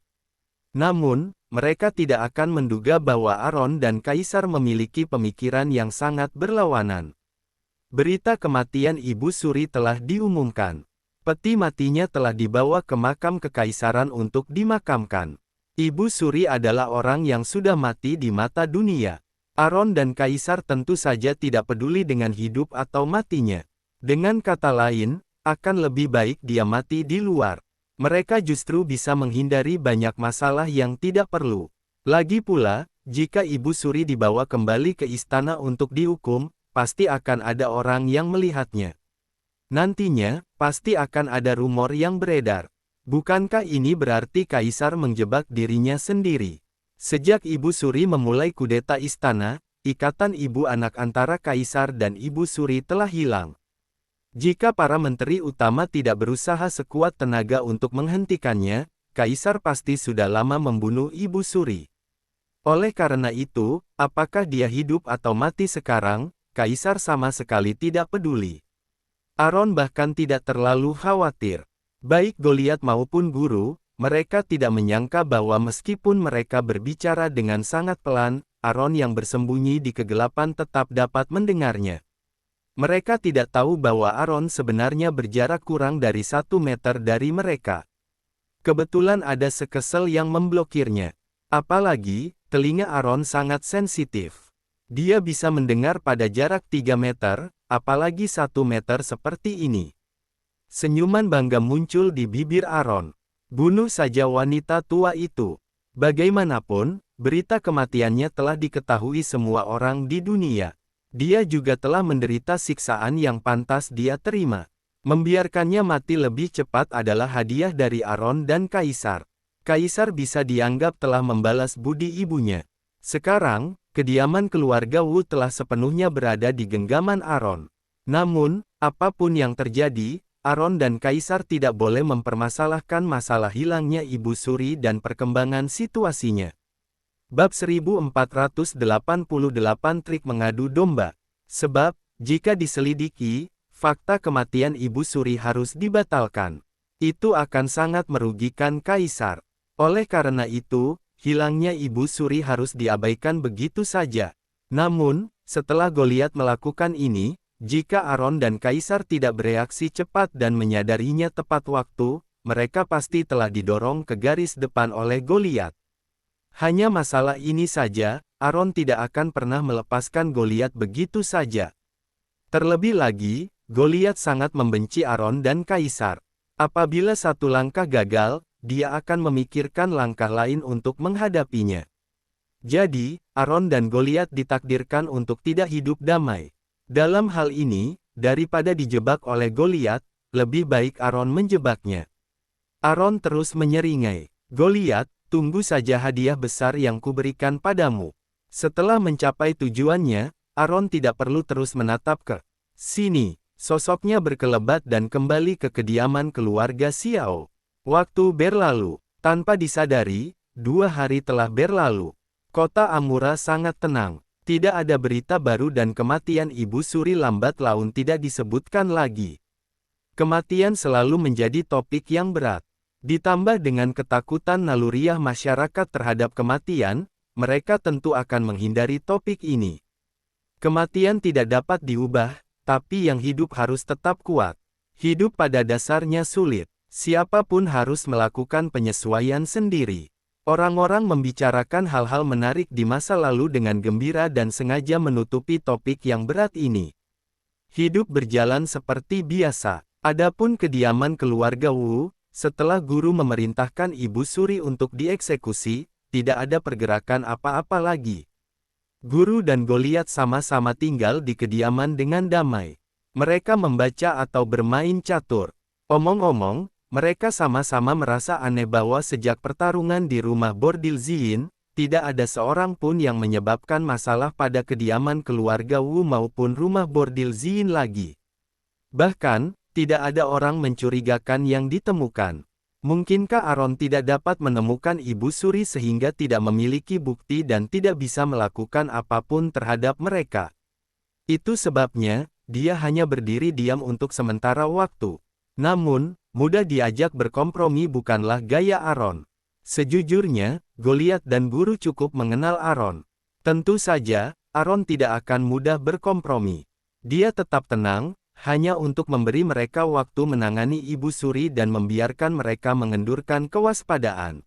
Namun, mereka tidak akan menduga bahwa Aaron dan kaisar memiliki pemikiran yang sangat berlawanan. Berita kematian Ibu Suri telah diumumkan. Peti matinya telah dibawa ke makam kekaisaran untuk dimakamkan. Ibu Suri adalah orang yang sudah mati di mata dunia. Aaron dan kaisar tentu saja tidak peduli dengan hidup atau matinya. Dengan kata lain, akan lebih baik dia mati di luar. Mereka justru bisa menghindari banyak masalah yang tidak perlu. Lagi pula, jika Ibu Suri dibawa kembali ke istana untuk dihukum, pasti akan ada orang yang melihatnya. Nantinya, pasti akan ada rumor yang beredar. Bukankah ini berarti kaisar menjebak dirinya sendiri? Sejak Ibu Suri memulai kudeta istana, ikatan ibu anak antara kaisar dan Ibu Suri telah hilang. Jika para menteri utama tidak berusaha sekuat tenaga untuk menghentikannya, kaisar pasti sudah lama membunuh Ibu Suri. Oleh karena itu, apakah dia hidup atau mati sekarang, kaisar sama sekali tidak peduli. Aaron bahkan tidak terlalu khawatir. Baik Goliat maupun guru, mereka tidak menyangka bahwa meskipun mereka berbicara dengan sangat pelan, Aaron yang bersembunyi di kegelapan tetap dapat mendengarnya. Mereka tidak tahu bahwa Aaron sebenarnya berjarak kurang dari 1 meter dari mereka. Kebetulan ada sekesel yang memblokirnya. Apalagi, telinga Aaron sangat sensitif. Dia bisa mendengar pada jarak 3 meter, apalagi 1 meter seperti ini. Senyuman bangga muncul di bibir Aaron. Bunuh saja wanita tua itu. Bagaimanapun, berita kematiannya telah diketahui semua orang di dunia. Dia juga telah menderita siksaan yang pantas dia terima. Membiarkannya mati lebih cepat adalah hadiah dari Aaron dan kaisar. Kaisar bisa dianggap telah membalas budi ibunya. Sekarang, kediaman keluarga Wu telah sepenuhnya berada di genggaman Aaron. Namun, apapun yang terjadi, Aron dan Kaisar tidak boleh mempermasalahkan masalah hilangnya Ibu Suri dan perkembangan situasinya. Bab 1488 Trik Mengadu Domba. Sebab, jika diselidiki, fakta kematian Ibu Suri harus dibatalkan. Itu akan sangat merugikan Kaisar. Oleh karena itu, hilangnya Ibu Suri harus diabaikan begitu saja. Namun, setelah Goliat melakukan ini, jika Aron dan Kaisar tidak bereaksi cepat dan menyadarinya tepat waktu, mereka pasti telah didorong ke garis depan oleh Goliat. Hanya masalah ini saja, Aron tidak akan pernah melepaskan Goliat begitu saja. Terlebih lagi, Goliat sangat membenci Aron dan Kaisar. Apabila satu langkah gagal, dia akan memikirkan langkah lain untuk menghadapinya. Jadi, Aron dan Goliat ditakdirkan untuk tidak hidup damai. Dalam hal ini, daripada dijebak oleh Goliat, lebih baik Aron menjebaknya. Aron terus menyeringai, "Goliat, tunggu saja hadiah besar yang kuberikan padamu." Setelah mencapai tujuannya, Aron tidak perlu terus menatap ke sini. Sosoknya berkelebat dan kembali ke kediaman keluarga Xiao. Waktu berlalu. Tanpa disadari, 2 hari telah berlalu. Kota Amura sangat tenang. Tidak ada berita baru dan kematian Ibu Suri lambat laun tidak disebutkan lagi. Kematian selalu menjadi topik yang berat. Ditambah dengan ketakutan naluriah masyarakat terhadap kematian, mereka tentu akan menghindari topik ini. Kematian tidak dapat diubah, tapi yang hidup harus tetap kuat. Hidup pada dasarnya sulit. Siapapun harus melakukan penyesuaian sendiri. Orang-orang membicarakan hal-hal menarik di masa lalu dengan gembira dan sengaja menutupi topik yang berat ini. Hidup berjalan seperti biasa. Adapun kediaman keluarga Wu, setelah guru memerintahkan Ibu Suri untuk dieksekusi, tidak ada pergerakan apa-apa lagi. Guru dan Goliat sama-sama tinggal di kediaman dengan damai. Mereka membaca atau bermain catur. Omong-omong, mereka sama-sama merasa aneh bahwa sejak pertarungan di rumah Bordil Ziyin, tidak ada seorang pun yang menyebabkan masalah pada kediaman keluarga Wu maupun rumah Bordil Ziyin lagi. Bahkan, tidak ada orang mencurigakan yang ditemukan. Mungkinkah Aron tidak dapat menemukan Ibu Suri sehingga tidak memiliki bukti dan tidak bisa melakukan apapun terhadap mereka? Itu sebabnya, dia hanya berdiri diam untuk sementara waktu. Namun, mudah diajak berkompromi bukanlah gaya Aron. Sejujurnya, Goliat dan guru cukup mengenal Aron. Tentu saja, Aron tidak akan mudah berkompromi. Dia tetap tenang, hanya untuk memberi mereka waktu menangani Ibu Suri dan membiarkan mereka mengendurkan kewaspadaan.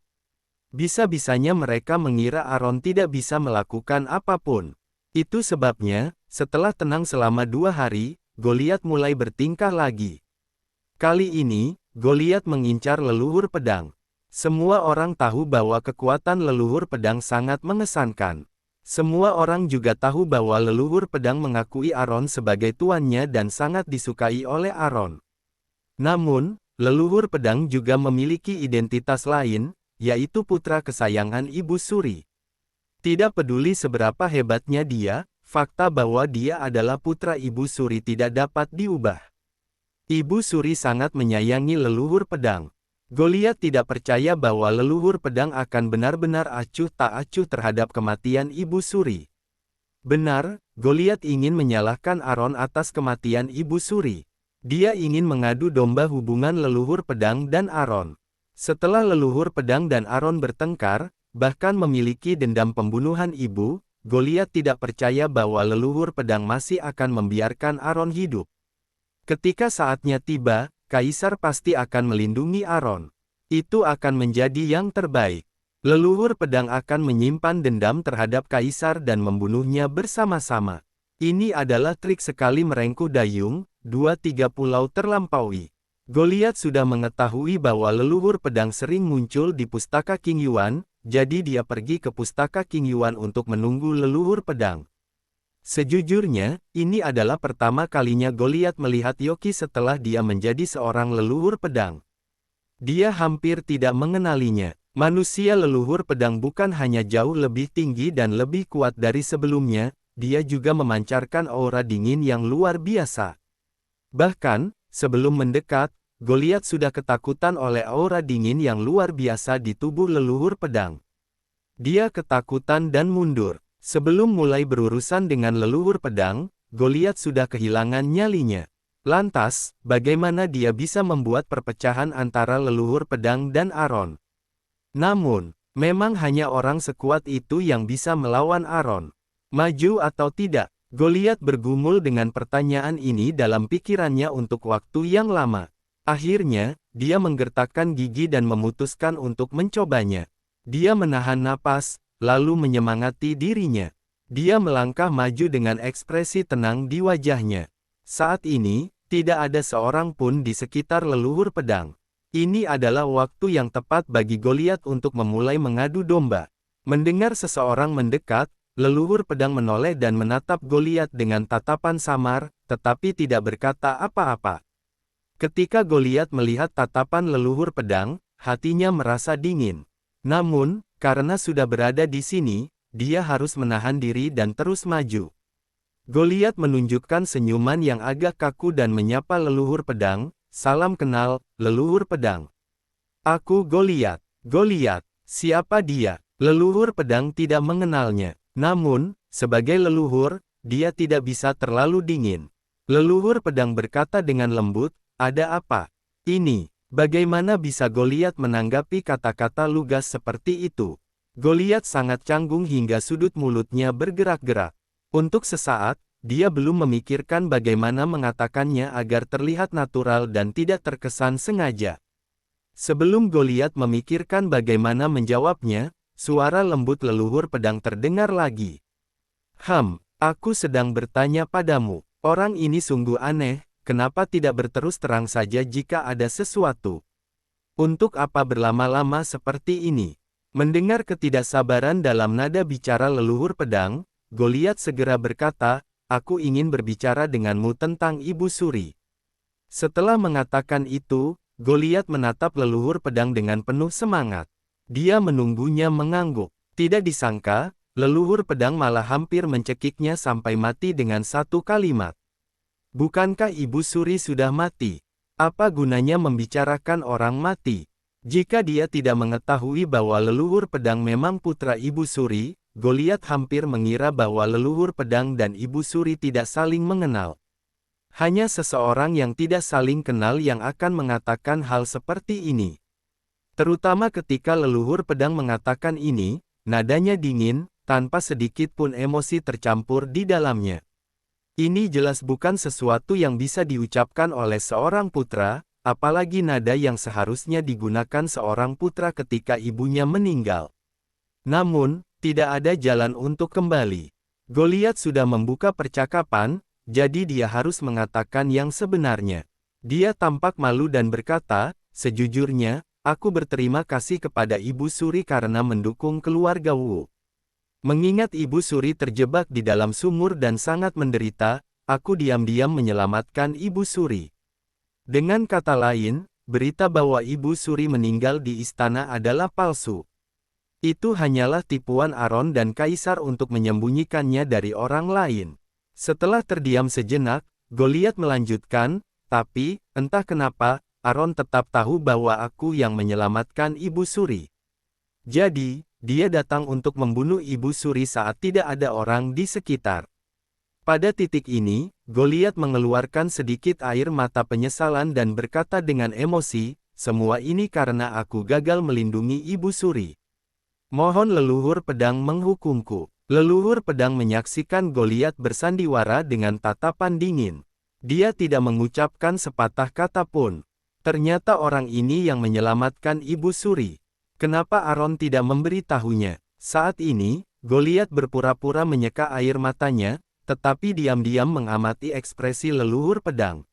Bisa-bisanya mereka mengira Aron tidak bisa melakukan apapun. Itu sebabnya, setelah tenang selama 2 hari, Goliat mulai bertingkah lagi. Kali ini, Goliat mengincar leluhur pedang. Semua orang tahu bahwa kekuatan leluhur pedang sangat mengesankan. Semua orang juga tahu bahwa leluhur pedang mengakui Aron sebagai tuannya dan sangat disukai oleh Aron. Namun, leluhur pedang juga memiliki identitas lain, yaitu putra kesayangan Ibu Suri. Tidak peduli seberapa hebatnya dia, fakta bahwa dia adalah putra Ibu Suri tidak dapat diubah. Ibu Suri sangat menyayangi leluhur pedang. Goliat tidak percaya bahwa leluhur pedang akan benar-benar acuh tak acuh terhadap kematian Ibu Suri. Benar, Goliat ingin menyalahkan Aron atas kematian Ibu Suri. Dia ingin mengadu domba hubungan leluhur pedang dan Aron. Setelah leluhur pedang dan Aron bertengkar, bahkan memiliki dendam pembunuhan ibu, Goliat tidak percaya bahwa leluhur pedang masih akan membiarkan Aron hidup. Ketika saatnya tiba, Kaisar pasti akan melindungi Aron. Itu akan menjadi yang terbaik. Leluhur pedang akan menyimpan dendam terhadap Kaisar dan membunuhnya bersama-sama. Ini adalah trik sekali merengkuh dayung, 2-3 pulau terlampaui. Goliat sudah mengetahui bahwa leluhur pedang sering muncul di pustaka King Yuan, jadi dia pergi ke pustaka King Yuan untuk menunggu leluhur pedang. Sejujurnya, ini adalah pertama kalinya Goliat melihat Yoki setelah dia menjadi seorang leluhur pedang. Dia hampir tidak mengenalinya. Manusia leluhur pedang bukan hanya jauh lebih tinggi dan lebih kuat dari sebelumnya, dia juga memancarkan aura dingin yang luar biasa. Bahkan, Sebelum mendekat, Goliat sudah ketakutan oleh aura dingin yang luar biasa di tubuh leluhur pedang. Dia ketakutan dan mundur. Sebelum mulai berurusan dengan leluhur pedang, Goliat sudah kehilangan nyalinya. Lantas, bagaimana dia bisa membuat perpecahan antara leluhur pedang dan Aron? Namun, memang hanya orang sekuat itu yang bisa melawan Aron. Maju atau tidak? Goliat bergumul dengan pertanyaan ini dalam pikirannya untuk waktu yang lama. Akhirnya, dia menggertakkan gigi dan memutuskan untuk mencobanya. Dia menahan napas, lalu menyemangati dirinya. Dia melangkah maju dengan ekspresi tenang di wajahnya. Saat ini, tidak ada seorang pun di sekitar leluhur pedang. Ini adalah waktu yang tepat bagi Goliat untuk memulai mengadu domba. Mendengar seseorang mendekat, leluhur pedang menoleh dan menatap Goliat dengan tatapan samar, tetapi tidak berkata apa-apa. Ketika Goliat melihat tatapan leluhur pedang, hatinya merasa dingin. Namun, karena sudah berada di sini, dia harus menahan diri dan terus maju. Goliat menunjukkan senyuman yang agak kaku dan menyapa leluhur pedang, "Salam kenal, leluhur pedang." "Aku Goliat." "Goliat? Siapa dia?" Leluhur pedang tidak mengenalnya. Namun, sebagai leluhur, dia tidak bisa terlalu dingin. Leluhur pedang berkata dengan lembut, "Ada apa?" "Ini." Bagaimana bisa Goliat menanggapi kata-kata lugas seperti itu? Goliat sangat canggung hingga sudut mulutnya bergerak-gerak. Untuk sesaat, dia belum memikirkan bagaimana mengatakannya agar terlihat natural dan tidak terkesan sengaja. Sebelum Goliat memikirkan bagaimana menjawabnya, suara lembut leluhur pedang terdengar lagi. Aku sedang bertanya padamu. Orang ini sungguh aneh. Kenapa tidak berterus terang saja jika ada sesuatu? Untuk apa berlama-lama seperti ini?" Mendengar ketidaksabaran dalam nada bicara leluhur pedang, Goliat segera berkata, "Aku ingin berbicara denganmu tentang Ibu Suri." Setelah mengatakan itu, Goliat menatap leluhur pedang dengan penuh semangat. Dia menunggunya mengangguk. Tidak disangka, leluhur pedang malah hampir mencekiknya sampai mati dengan satu kalimat. "Bukankah Ibu Suri sudah mati? Apa gunanya membicarakan orang mati?" Jika dia tidak mengetahui bahwa leluhur pedang memang putra Ibu Suri, Goliat hampir mengira bahwa leluhur pedang dan Ibu Suri tidak saling mengenal. Hanya seseorang yang tidak saling kenal yang akan mengatakan hal seperti ini. Terutama ketika leluhur pedang mengatakan ini, nadanya dingin, tanpa sedikit pun emosi tercampur di dalamnya. Ini jelas bukan sesuatu yang bisa diucapkan oleh seorang putra, apalagi nada yang seharusnya digunakan seorang putra ketika ibunya meninggal. Namun, tidak ada jalan untuk kembali. Goliat sudah membuka percakapan, jadi dia harus mengatakan yang sebenarnya. Dia tampak malu dan berkata, "Sejujurnya, aku berterima kasih kepada Ibu Suri karena mendukung keluarga Wu. Mengingat Ibu Suri terjebak di dalam sumur dan sangat menderita, aku diam-diam menyelamatkan Ibu Suri." Dengan kata lain, berita bahwa Ibu Suri meninggal di istana adalah palsu. Itu hanyalah tipuan Aron dan Kaisar untuk menyembunyikannya dari orang lain. Setelah terdiam sejenak, Goliat melanjutkan, "Tapi, entah kenapa, Aron tetap tahu bahwa aku yang menyelamatkan Ibu Suri. Jadi, dia datang untuk membunuh Ibu Suri saat tidak ada orang di sekitar." Pada titik ini, Goliat mengeluarkan sedikit air mata penyesalan dan berkata dengan emosi, "Semua ini karena aku gagal melindungi Ibu Suri. Mohon leluhur pedang menghukumku." Leluhur pedang menyaksikan Goliat bersandiwara dengan tatapan dingin. Dia tidak mengucapkan sepatah kata pun. Ternyata orang ini yang menyelamatkan Ibu Suri. Kenapa Aron tidak memberitahunya? Saat ini, Goliat berpura-pura menyeka air matanya, tetapi diam-diam mengamati ekspresi leluhur pedang.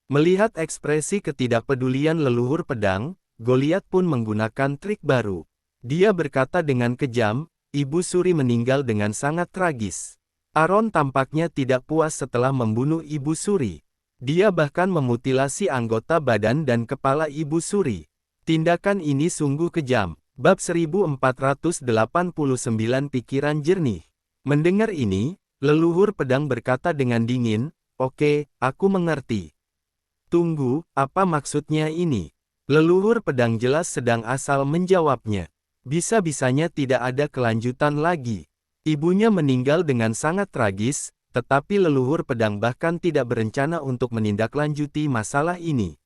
Melihat ekspresi ketidakpedulian leluhur pedang, Goliat pun menggunakan trik baru. Dia berkata dengan kejam, "Ibu Suri meninggal dengan sangat tragis." Aron tampaknya tidak puas setelah membunuh Ibu Suri. Dia bahkan memutilasi anggota badan dan kepala Ibu Suri. Tindakan ini sungguh kejam. Bab 1489 Pikiran Jernih. Mendengar ini, leluhur pedang berkata dengan dingin, "Oke, aku mengerti. Tunggu, apa maksudnya ini? Leluhur pedang jelas sedang asal menjawabnya. Bisa-bisanya tidak ada kelanjutan lagi. Ibunya meninggal dengan sangat tragis, tetapi leluhur pedang bahkan tidak berencana untuk menindaklanjuti masalah ini.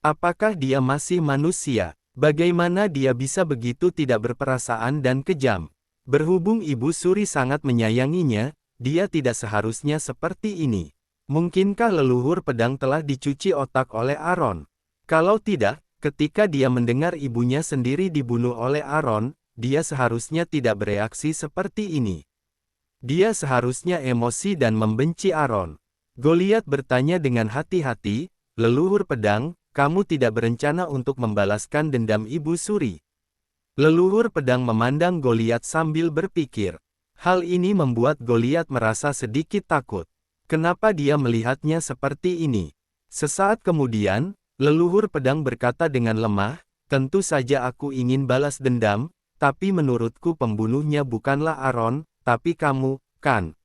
Apakah dia masih manusia? Bagaimana dia bisa begitu tidak berperasaan dan kejam? Berhubung Ibu Suri sangat menyayanginya, dia tidak seharusnya seperti ini. Mungkinkah leluhur pedang telah dicuci otak oleh Aron? Kalau tidak, ketika dia mendengar ibunya sendiri dibunuh oleh Aron, dia seharusnya tidak bereaksi seperti ini. Dia seharusnya emosi dan membenci Aron. Goliat bertanya dengan hati-hati, "Leluhur pedang, kamu tidak berencana untuk membalaskan dendam Ibu Suri?" Leluhur pedang memandang Goliat sambil berpikir. Hal ini membuat Goliat merasa sedikit takut. Kenapa dia melihatnya seperti ini? Sesaat kemudian, leluhur pedang berkata dengan lemah, "Tentu saja aku ingin balas dendam, tapi menurutku pembunuhnya bukanlah Aron, tapi kamu, kan?"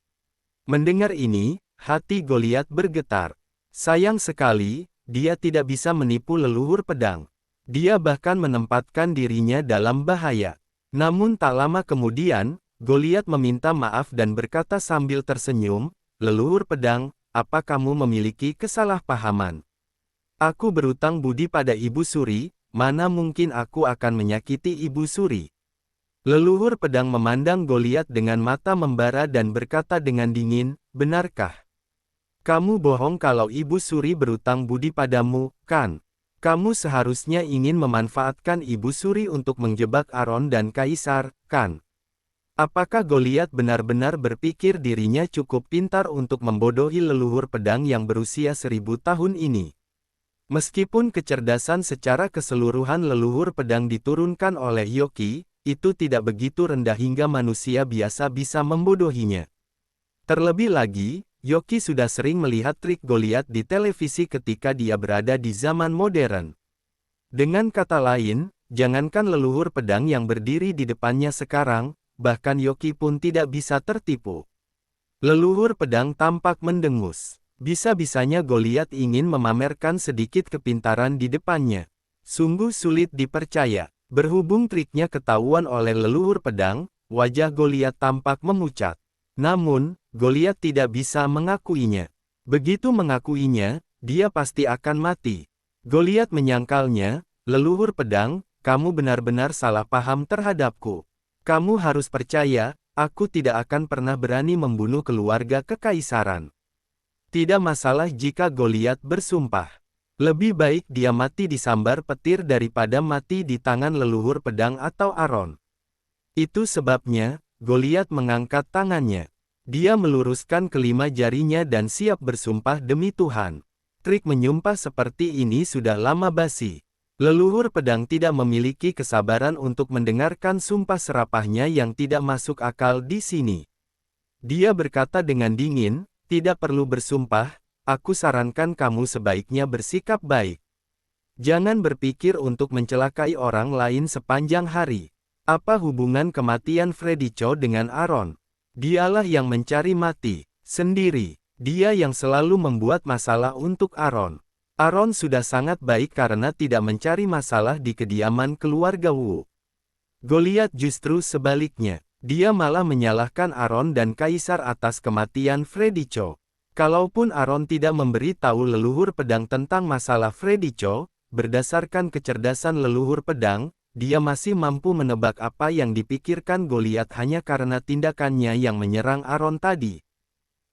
Mendengar ini, hati Goliat bergetar. Sayang sekali, dia tidak bisa menipu leluhur pedang. Dia bahkan menempatkan dirinya dalam bahaya. Namun tak lama kemudian, Goliat meminta maaf dan berkata sambil tersenyum, "Leluhur pedang, apa kamu memiliki kesalahpahaman? Aku berutang budi pada Ibu Suri, mana mungkin aku akan menyakiti Ibu Suri?" Leluhur pedang memandang Goliat dengan mata membara dan berkata dengan dingin, "Benarkah kamu bohong kalau Ibu Suri berutang budi padamu, kan? Kamu seharusnya ingin memanfaatkan Ibu Suri untuk menjebak Aron dan Kaisar, kan?" Apakah Goliat benar-benar berpikir dirinya cukup pintar untuk membodohi leluhur pedang yang berusia 1000 tahun ini? Meskipun kecerdasan secara keseluruhan leluhur pedang diturunkan oleh Yoki, itu tidak begitu rendah hingga manusia biasa bisa membodohinya. Terlebih lagi, Yoki sudah sering melihat trik Goliat di televisi ketika dia berada di zaman modern. Dengan kata lain, jangankan leluhur pedang yang berdiri di depannya sekarang, bahkan Yoki pun tidak bisa tertipu. Leluhur pedang tampak mendengus. Bisa-bisanya Goliat ingin memamerkan sedikit kepintaran di depannya. Sungguh sulit dipercaya. Berhubung triknya ketahuan oleh leluhur pedang, wajah Goliat tampak memucat. Namun, Goliat tidak bisa mengakuinya. Begitu mengakuinya, dia pasti akan mati. Goliat menyangkalnya, "Leluhur pedang, kamu benar-benar salah paham terhadapku. Kamu harus percaya, aku tidak akan pernah berani membunuh keluarga kekaisaran." Tidak masalah jika Goliat bersumpah. Lebih baik dia mati disambar petir daripada mati di tangan leluhur pedang atau Aron. Itu sebabnya, Goliat mengangkat tangannya. Dia meluruskan kelima jarinya dan siap bersumpah demi Tuhan. Trik menyumpah seperti ini sudah lama basi. Leluhur pedang tidak memiliki kesabaran untuk mendengarkan sumpah serapahnya yang tidak masuk akal di sini. Dia berkata dengan dingin, "Tidak perlu bersumpah, aku sarankan kamu sebaiknya bersikap baik. Jangan berpikir untuk mencelakai orang lain sepanjang hari. Apa hubungan kematian Freddy Cho dengan Aron? Dialah yang mencari mati, sendiri. Dia yang selalu membuat masalah untuk Aron. Aron sudah sangat baik karena tidak mencari masalah di kediaman keluarga Wu. Goliat justru sebaliknya. Dia malah menyalahkan Aron dan Kaisar atas kematian Freddy Cho. Kalaupun Aron tidak memberi tahu leluhur pedang tentang masalah Freddy Cho, berdasarkan kecerdasan leluhur pedang, dia masih mampu menebak apa yang dipikirkan Goliat hanya karena tindakannya yang menyerang Aron tadi.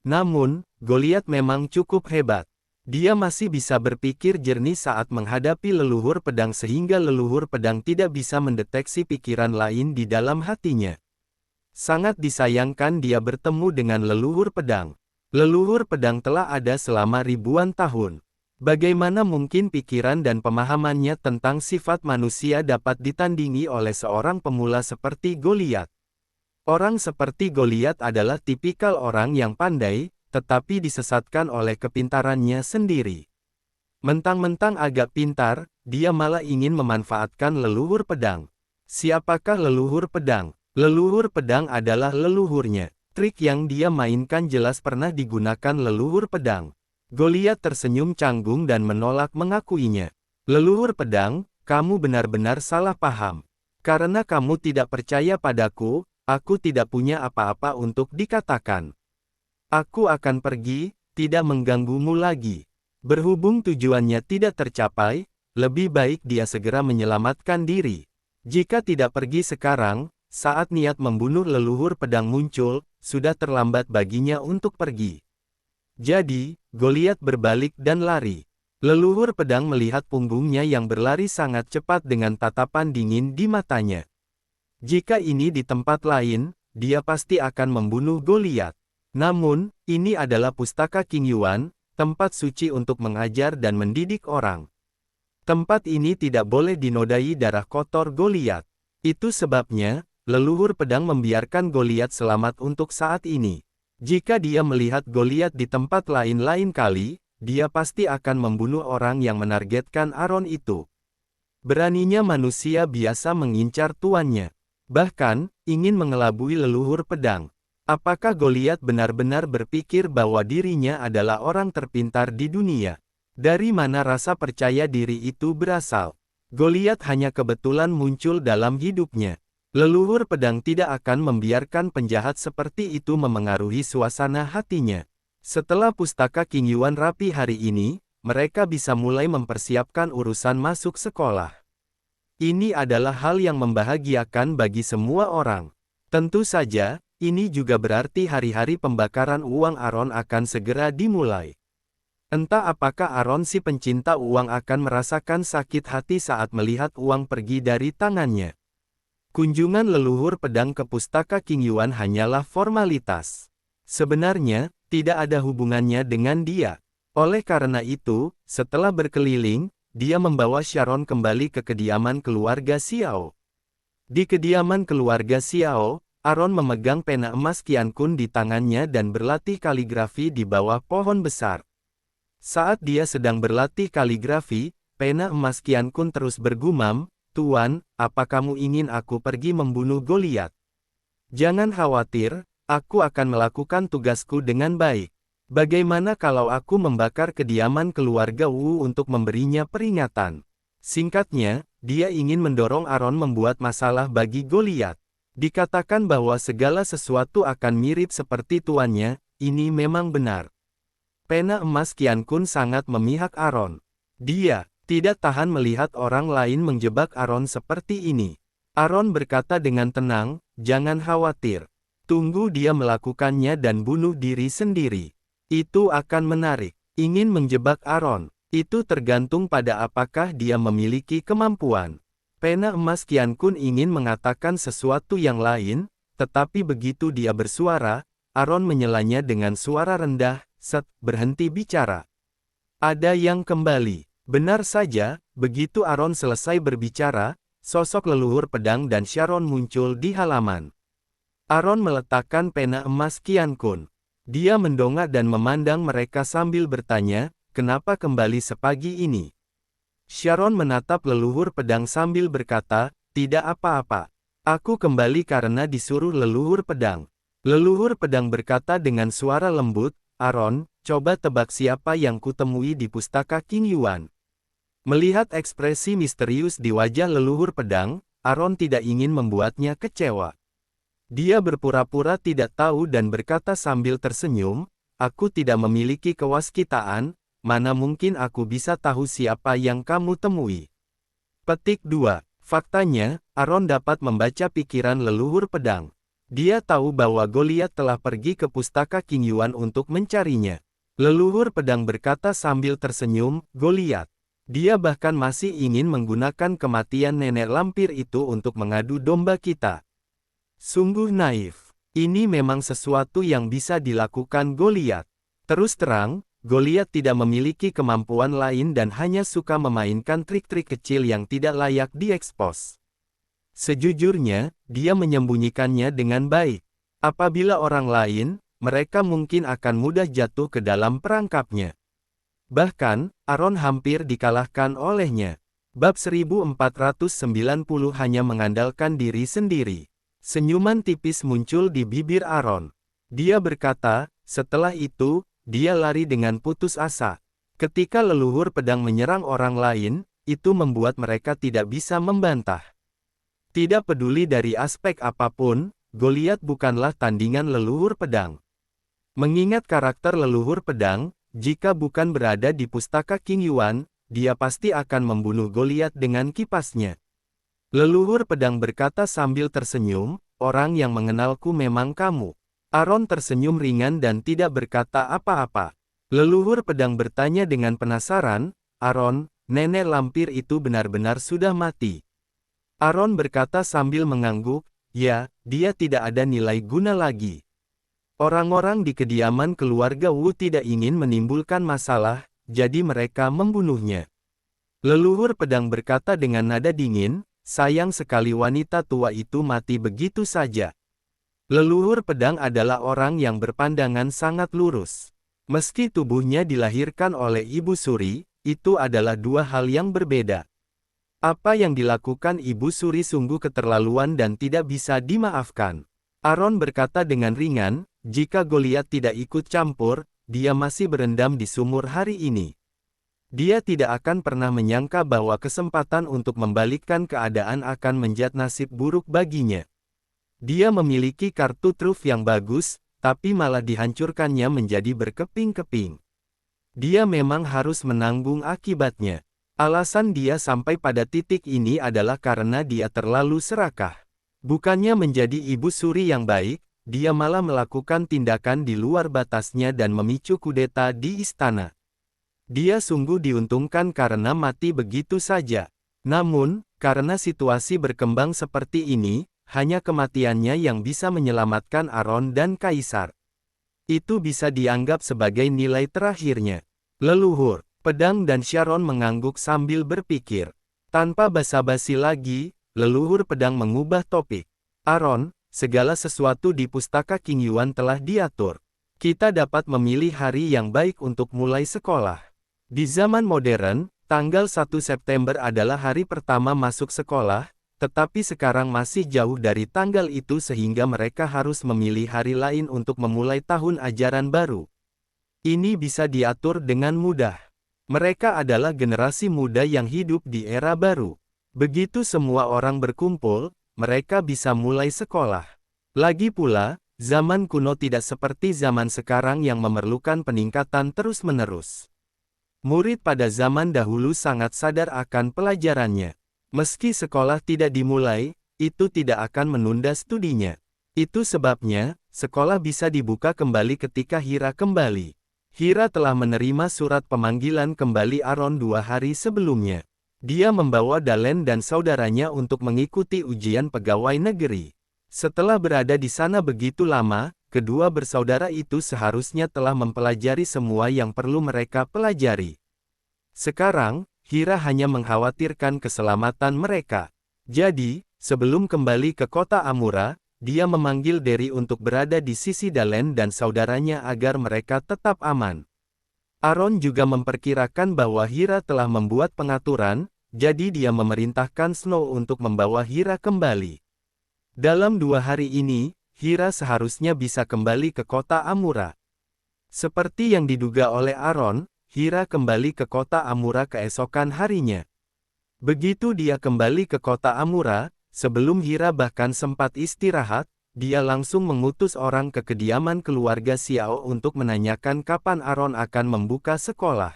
Namun, Goliat memang cukup hebat. Dia masih bisa berpikir jernih saat menghadapi leluhur pedang sehingga leluhur pedang tidak bisa mendeteksi pikiran lain di dalam hatinya. Sangat disayangkan dia bertemu dengan leluhur pedang. Leluhur pedang telah ada selama ribuan tahun. Bagaimana mungkin pikiran dan pemahamannya tentang sifat manusia dapat ditandingi oleh seorang pemula seperti Goliat? Orang seperti Goliat adalah tipikal orang yang pandai, tetapi disesatkan oleh kepintarannya sendiri. Mentang-mentang agak pintar, dia malah ingin memanfaatkan leluhur pedang. Siapakah leluhur pedang? Leluhur pedang adalah leluhurnya. Trik yang dia mainkan jelas pernah digunakan leluhur pedang. Goliat tersenyum canggung dan menolak mengakuinya. Leluhur pedang, kamu benar-benar salah paham. Karena kamu tidak percaya padaku, aku tidak punya apa-apa untuk dikatakan. Aku akan pergi, tidak mengganggumu lagi. Berhubung tujuannya tidak tercapai, lebih baik dia segera menyelamatkan diri. Jika tidak pergi sekarang, saat niat membunuh leluhur pedang muncul, sudah terlambat baginya untuk pergi. Jadi, Goliat berbalik dan lari. Leluhur pedang melihat punggungnya yang berlari sangat cepat dengan tatapan dingin di matanya. Jika ini di tempat lain, dia pasti akan membunuh Goliat. Namun, ini adalah pustaka King Yuan, tempat suci untuk mengajar dan mendidik orang. Tempat ini tidak boleh dinodai darah kotor Goliat. Itu sebabnya, leluhur pedang membiarkan Goliat selamat untuk saat ini. Jika dia melihat Goliat di tempat lain kali, dia pasti akan membunuh orang yang menargetkan Aron itu. Beraninya manusia biasa mengincar tuannya. Bahkan, ingin mengelabui leluhur pedang. Apakah Goliat benar-benar berpikir bahwa dirinya adalah orang terpintar di dunia? Dari mana rasa percaya diri itu berasal? Goliat hanya kebetulan muncul dalam hidupnya. Leluhur pedang tidak akan membiarkan penjahat seperti itu memengaruhi suasana hatinya. Setelah pustaka King Yuan rapi hari ini, mereka bisa mulai mempersiapkan urusan masuk sekolah. Ini adalah hal yang membahagiakan bagi semua orang. Tentu saja, ini juga berarti hari-hari pembakaran uang Aron akan segera dimulai. Entah apakah Aron si pencinta uang akan merasakan sakit hati saat melihat uang pergi dari tangannya. Kunjungan leluhur pedang ke pustaka King Yuan hanyalah formalitas. Sebenarnya, tidak ada hubungannya dengan dia. Oleh karena itu, setelah berkeliling, dia membawa Sharon kembali ke kediaman keluarga Xiao. Di kediaman keluarga Xiao, Aron memegang pena emas Qiankun di tangannya dan berlatih kaligrafi di bawah pohon besar. Saat dia sedang berlatih kaligrafi, pena emas Qiankun terus bergumam, "Tuan, apa kamu ingin aku pergi membunuh Goliat? Jangan khawatir, aku akan melakukan tugasku dengan baik. Bagaimana kalau aku membakar kediaman keluarga Wu untuk memberinya peringatan?" Singkatnya, dia ingin mendorong Aron membuat masalah bagi Goliat. Dikatakan bahwa segala sesuatu akan mirip seperti tuannya, ini memang benar. Pena emas Qiankun sangat memihak Aron. Dia tidak tahan melihat orang lain menjebak Aron seperti ini. Aron berkata dengan tenang, "Jangan khawatir. Tunggu dia melakukannya dan bunuh diri sendiri. Itu akan menarik." Ingin menjebak Aron, itu tergantung pada apakah dia memiliki kemampuan. Pena emas Qiankun ingin mengatakan sesuatu yang lain, tetapi begitu dia bersuara, Aron menyelanya dengan suara rendah, "Set, berhenti bicara. Ada yang kembali." Benar saja, begitu Aron selesai berbicara, sosok leluhur pedang dan Sharon muncul di halaman. Aron meletakkan pena emas Qiankun. Dia mendongak dan memandang mereka sambil bertanya, "Kenapa kembali sepagi ini?" Sharon menatap leluhur pedang sambil berkata, "Tidak apa-apa. Aku kembali karena disuruh leluhur pedang." Leluhur pedang berkata dengan suara lembut, "Aron, coba tebak siapa yang kutemui di pustaka King Yuan." Melihat ekspresi misterius di wajah leluhur pedang, Aron tidak ingin membuatnya kecewa. Dia berpura-pura tidak tahu dan berkata sambil tersenyum, "Aku tidak memiliki kewaskitaan. Mana mungkin aku bisa tahu siapa yang kamu temui?" Petik 2. Faktanya, Aron dapat membaca pikiran leluhur pedang. Dia tahu bahwa Goliat telah pergi ke pustaka King Yuan untuk mencarinya. Leluhur pedang berkata sambil tersenyum, "Goliat. Dia bahkan masih ingin menggunakan kematian nenek lampir itu untuk mengadu domba kita. Sungguh naif. Ini memang sesuatu yang bisa dilakukan Goliat." Terus terang, Goliat tidak memiliki kemampuan lain dan hanya suka memainkan trik-trik kecil yang tidak layak diekspos. Sejujurnya, dia menyembunyikannya dengan baik. Apabila orang lain, mereka mungkin akan mudah jatuh ke dalam perangkapnya. Bahkan, Aron hampir dikalahkan olehnya. Bab 1490 hanya mengandalkan diri sendiri. Senyuman tipis muncul di bibir Aron. Dia berkata, "Setelah itu, dia lari dengan putus asa. Ketika leluhur pedang menyerang orang lain, itu membuat mereka tidak bisa membantah. Tidak peduli dari aspek apapun, Goliat bukanlah tandingan leluhur pedang. Mengingat karakter leluhur pedang, jika bukan berada di pustaka King Yuan, dia pasti akan membunuh Goliat dengan kipasnya. Leluhur pedang berkata sambil tersenyum, orang yang mengenalku memang kamu. Aaron tersenyum ringan dan tidak berkata apa-apa. Leluhur pedang bertanya dengan penasaran, Aaron, nenek lampir itu benar-benar sudah mati. Aaron berkata sambil mengangguk, ya, dia tidak ada nilai guna lagi. Orang-orang di kediaman keluarga Wu tidak ingin menimbulkan masalah, jadi mereka membunuhnya. Leluhur pedang berkata dengan nada dingin, sayang sekali wanita tua itu mati begitu saja. Leluhur pedang adalah orang yang berpandangan sangat lurus. Meski tubuhnya dilahirkan oleh Ibu Suri, itu adalah dua hal yang berbeda. Apa yang dilakukan Ibu Suri sungguh keterlaluan dan tidak bisa dimaafkan. Aaron berkata dengan ringan, jika Goliat tidak ikut campur, dia masih berendam di sumur hari ini. Dia tidak akan pernah menyangka bahwa kesempatan untuk membalikkan keadaan akan menjadi nasib buruk baginya. Dia memiliki kartu truf yang bagus, tapi malah dihancurkannya menjadi berkeping-keping. Dia memang harus menanggung akibatnya. Alasan dia sampai pada titik ini adalah karena dia terlalu serakah. Bukannya menjadi Ibu Suri yang baik, dia malah melakukan tindakan di luar batasnya dan memicu kudeta di istana. Dia sungguh diuntungkan karena mati begitu saja. Namun, karena situasi berkembang seperti ini, hanya kematiannya yang bisa menyelamatkan Aaron dan Kaisar. Itu bisa dianggap sebagai nilai terakhirnya. Leluhur pedang dan Sharon mengangguk sambil berpikir. Tanpa basa-basi lagi, leluhur pedang mengubah topik. Aaron, segala sesuatu di pustaka King Yuan telah diatur. Kita dapat memilih hari yang baik untuk mulai sekolah. Di zaman modern, tanggal 1 September adalah hari pertama masuk sekolah, tetapi sekarang masih jauh dari tanggal itu sehingga mereka harus memilih hari lain untuk memulai tahun ajaran baru. Ini bisa diatur dengan mudah. Mereka adalah generasi muda yang hidup di era baru. Begitu semua orang berkumpul, mereka bisa mulai sekolah. Lagi pula, zaman kuno tidak seperti zaman sekarang yang memerlukan peningkatan terus-menerus. Murid pada zaman dahulu sangat sadar akan pelajarannya. Meski sekolah tidak dimulai, itu tidak akan menunda studinya. Itu sebabnya, sekolah bisa dibuka kembali ketika Hira kembali. Hira telah menerima surat pemanggilan kembali Aaron 2 hari sebelumnya. Dia membawa Dalen dan saudaranya untuk mengikuti ujian pegawai negeri. Setelah berada di sana begitu lama, kedua bersaudara itu seharusnya telah mempelajari semua yang perlu mereka pelajari. Sekarang, Hira hanya mengkhawatirkan keselamatan mereka. Jadi, sebelum kembali ke kota Amura, dia memanggil Derry untuk berada di sisi Dalen dan saudaranya agar mereka tetap aman. Aaron juga memperkirakan bahwa Hira telah membuat pengaturan, jadi dia memerintahkan Snow untuk membawa Hira kembali. Dalam 2 hari ini, Hira seharusnya bisa kembali ke kota Amura. Seperti yang diduga oleh Aaron, Hira kembali ke kota Amura keesokan harinya. Begitu dia kembali ke kota Amura, sebelum Hira bahkan sempat istirahat, dia langsung mengutus orang ke kediaman keluarga Xiao untuk menanyakan kapan Aaron akan membuka sekolah.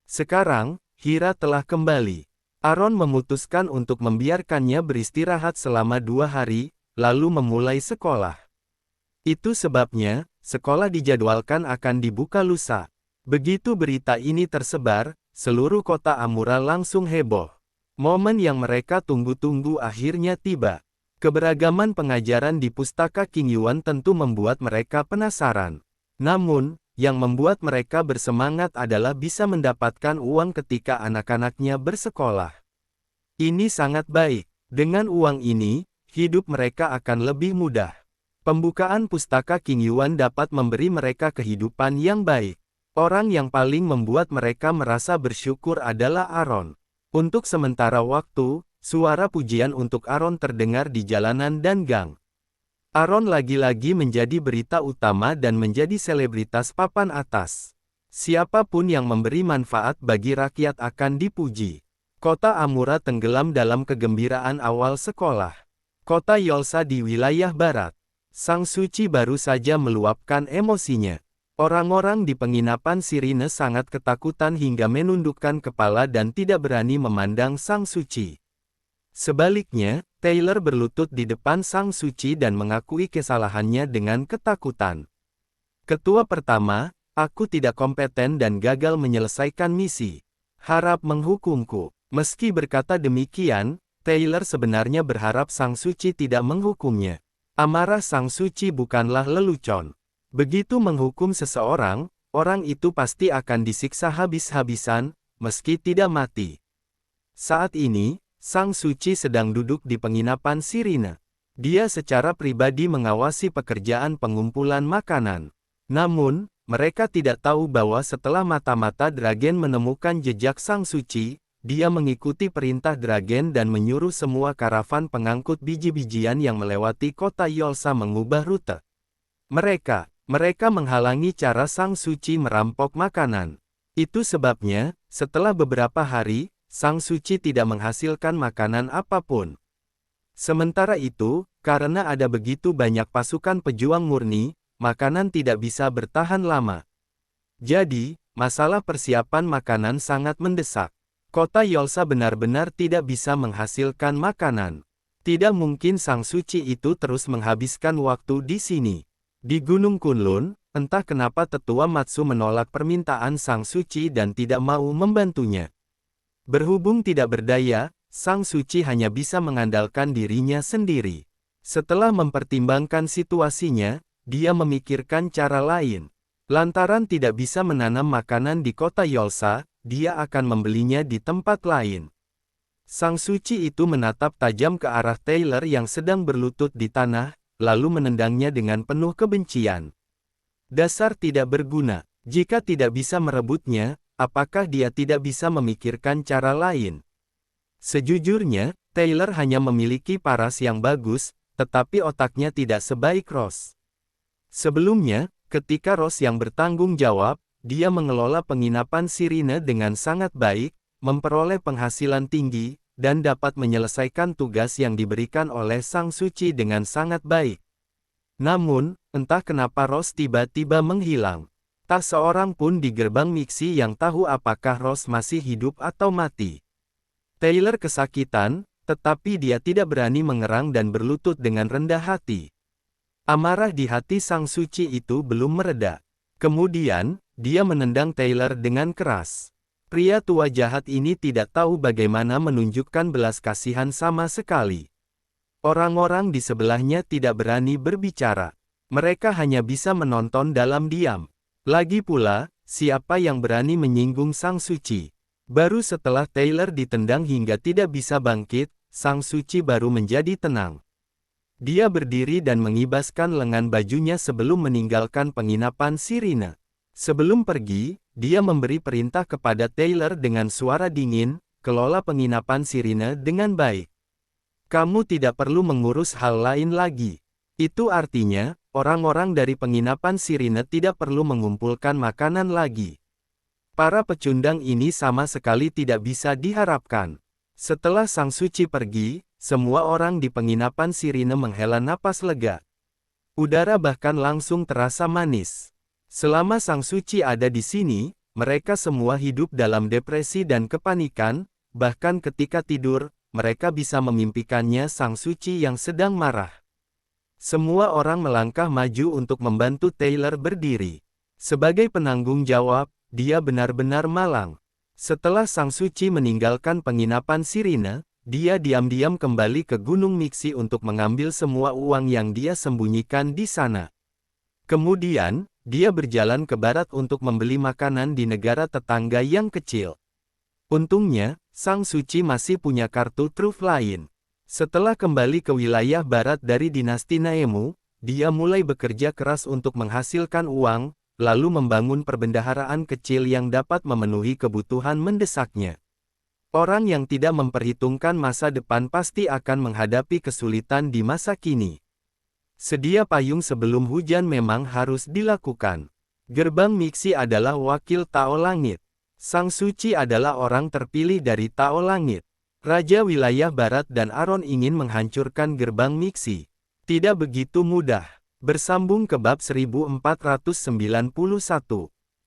Sekarang, Hira telah kembali. Aaron memutuskan untuk membiarkannya beristirahat selama 2 hari, lalu memulai sekolah. Itu sebabnya, sekolah dijadwalkan akan dibuka lusa. Begitu berita ini tersebar, seluruh kota Amura langsung heboh. Momen yang mereka tunggu-tunggu akhirnya tiba. Keberagaman pengajaran di pustaka King Yuan tentu membuat mereka penasaran. Namun, yang membuat mereka bersemangat adalah bisa mendapatkan uang ketika anak-anaknya bersekolah. Ini sangat baik. Dengan uang ini, hidup mereka akan lebih mudah. Pembukaan pustaka King Yuan dapat memberi mereka kehidupan yang baik. Orang yang paling membuat mereka merasa bersyukur adalah Aaron. Untuk sementara waktu, suara pujian untuk Aaron terdengar di jalanan dan gang. Aaron lagi-lagi menjadi berita utama dan menjadi selebritas papan atas. Siapapun yang memberi manfaat bagi rakyat akan dipuji. Kota Amura tenggelam dalam kegembiraan awal sekolah. Kota Yolsa di wilayah barat. Sang Suci baru saja meluapkan emosinya. Orang-orang di penginapan Sirine sangat ketakutan hingga menundukkan kepala dan tidak berani memandang Sang Suci. Sebaliknya, Taylor berlutut di depan Sang Suci dan mengakui kesalahannya dengan ketakutan. Ketua pertama, aku tidak kompeten dan gagal menyelesaikan misi. Harap menghukumku. Meski berkata demikian, Taylor sebenarnya berharap Sang Suci tidak menghukumnya. Amarah Sang Suci bukanlah lelucon. Begitu menghukum seseorang, orang itu pasti akan disiksa habis-habisan, meski tidak mati. Saat ini, Sang Suci sedang duduk di penginapan Sirine. Dia secara pribadi mengawasi pekerjaan pengumpulan makanan. Namun, mereka tidak tahu bahwa setelah mata-mata Dragen menemukan jejak Sang Suci, dia mengikuti perintah Dragen dan menyuruh semua karavan pengangkut biji-bijian yang melewati kota Yolsa mengubah rute. Mereka menghalangi cara Sang Suci merampok makanan. Itu sebabnya, setelah beberapa hari, Sang Suci tidak menghasilkan makanan apapun. Sementara itu, karena ada begitu banyak pasukan pejuang murni, makanan tidak bisa bertahan lama. Jadi, masalah persiapan makanan sangat mendesak. Kota Yolsa benar-benar tidak bisa menghasilkan makanan. Tidak mungkin Sang Suci itu terus menghabiskan waktu di sini. Di Gunung Kunlun, entah kenapa Tetua Matsu menolak permintaan Sang Suci dan tidak mau membantunya. Berhubung tidak berdaya, Sang Suci hanya bisa mengandalkan dirinya sendiri. Setelah mempertimbangkan situasinya, dia memikirkan cara lain. Lantaran tidak bisa menanam makanan di kota Yolsa, dia akan membelinya di tempat lain. Sang Suci itu menatap tajam ke arah Taylor yang sedang berlutut di tanah, lalu menendangnya dengan penuh kebencian. Dasar tidak berguna, jika tidak bisa merebutnya, apakah dia tidak bisa memikirkan cara lain? Sejujurnya, Taylor hanya memiliki paras yang bagus, tetapi otaknya tidak sebaik Ross. Sebelumnya, ketika Ross yang bertanggung jawab, dia mengelola penginapan Sirine dengan sangat baik, memperoleh penghasilan tinggi, dan dapat menyelesaikan tugas yang diberikan oleh Sang Suci dengan sangat baik. Namun, entah kenapa Ross tiba-tiba menghilang. Tak seorang pun di gerbang miksi yang tahu apakah Ross masih hidup atau mati. Taylor kesakitan, tetapi dia tidak berani mengerang dan berlutut dengan rendah hati. Amarah di hati Sang Suci itu belum mereda. Kemudian, dia menendang Taylor dengan keras. Pria tua jahat ini tidak tahu bagaimana menunjukkan belas kasihan sama sekali. Orang-orang di sebelahnya tidak berani berbicara. Mereka hanya bisa menonton dalam diam. Lagi pula, siapa yang berani menyinggung Sang Suci? Baru setelah Taylor ditendang hingga tidak bisa bangkit, Sang Suci baru menjadi tenang. Dia berdiri dan mengibaskan lengan bajunya sebelum meninggalkan penginapan Sirine. Sebelum pergi, dia memberi perintah kepada Taylor dengan suara dingin, kelola penginapan Sirine dengan baik. Kamu tidak perlu mengurus hal lain lagi. Itu artinya, orang-orang dari penginapan Sirine tidak perlu mengumpulkan makanan lagi. Para pecundang ini sama sekali tidak bisa diharapkan. Setelah Sang Suci pergi, semua orang di penginapan Sirine menghela napas lega. Udara bahkan langsung terasa manis. Selama Sang Suci ada di sini, mereka semua hidup dalam depresi dan kepanikan, bahkan ketika tidur, mereka bisa memimpikannya Sang Suci yang sedang marah. Semua orang melangkah maju untuk membantu Taylor berdiri. Sebagai penanggung jawab, dia benar-benar malang. Setelah Sang Suci meninggalkan penginapan Sirine, dia diam-diam kembali ke Gunung Miksi untuk mengambil semua uang yang dia sembunyikan di sana. Kemudian, dia berjalan ke barat untuk membeli makanan di negara tetangga yang kecil. Untungnya, Sang Suci masih punya kartu truf lain. Setelah kembali ke wilayah barat dari dinasti Naemu, dia mulai bekerja keras untuk menghasilkan uang, lalu membangun perbendaharaan kecil yang dapat memenuhi kebutuhan mendesaknya. Orang yang tidak memperhitungkan masa depan pasti akan menghadapi kesulitan di masa kini. Sedia payung sebelum hujan memang harus dilakukan. Gerbang Mixi adalah wakil Tao Langit. Sang Suci adalah orang terpilih dari Tao Langit. Raja wilayah Barat dan Aron ingin menghancurkan gerbang Mixi. Tidak begitu mudah. Bersambung ke bab 1491.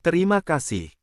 Terima kasih.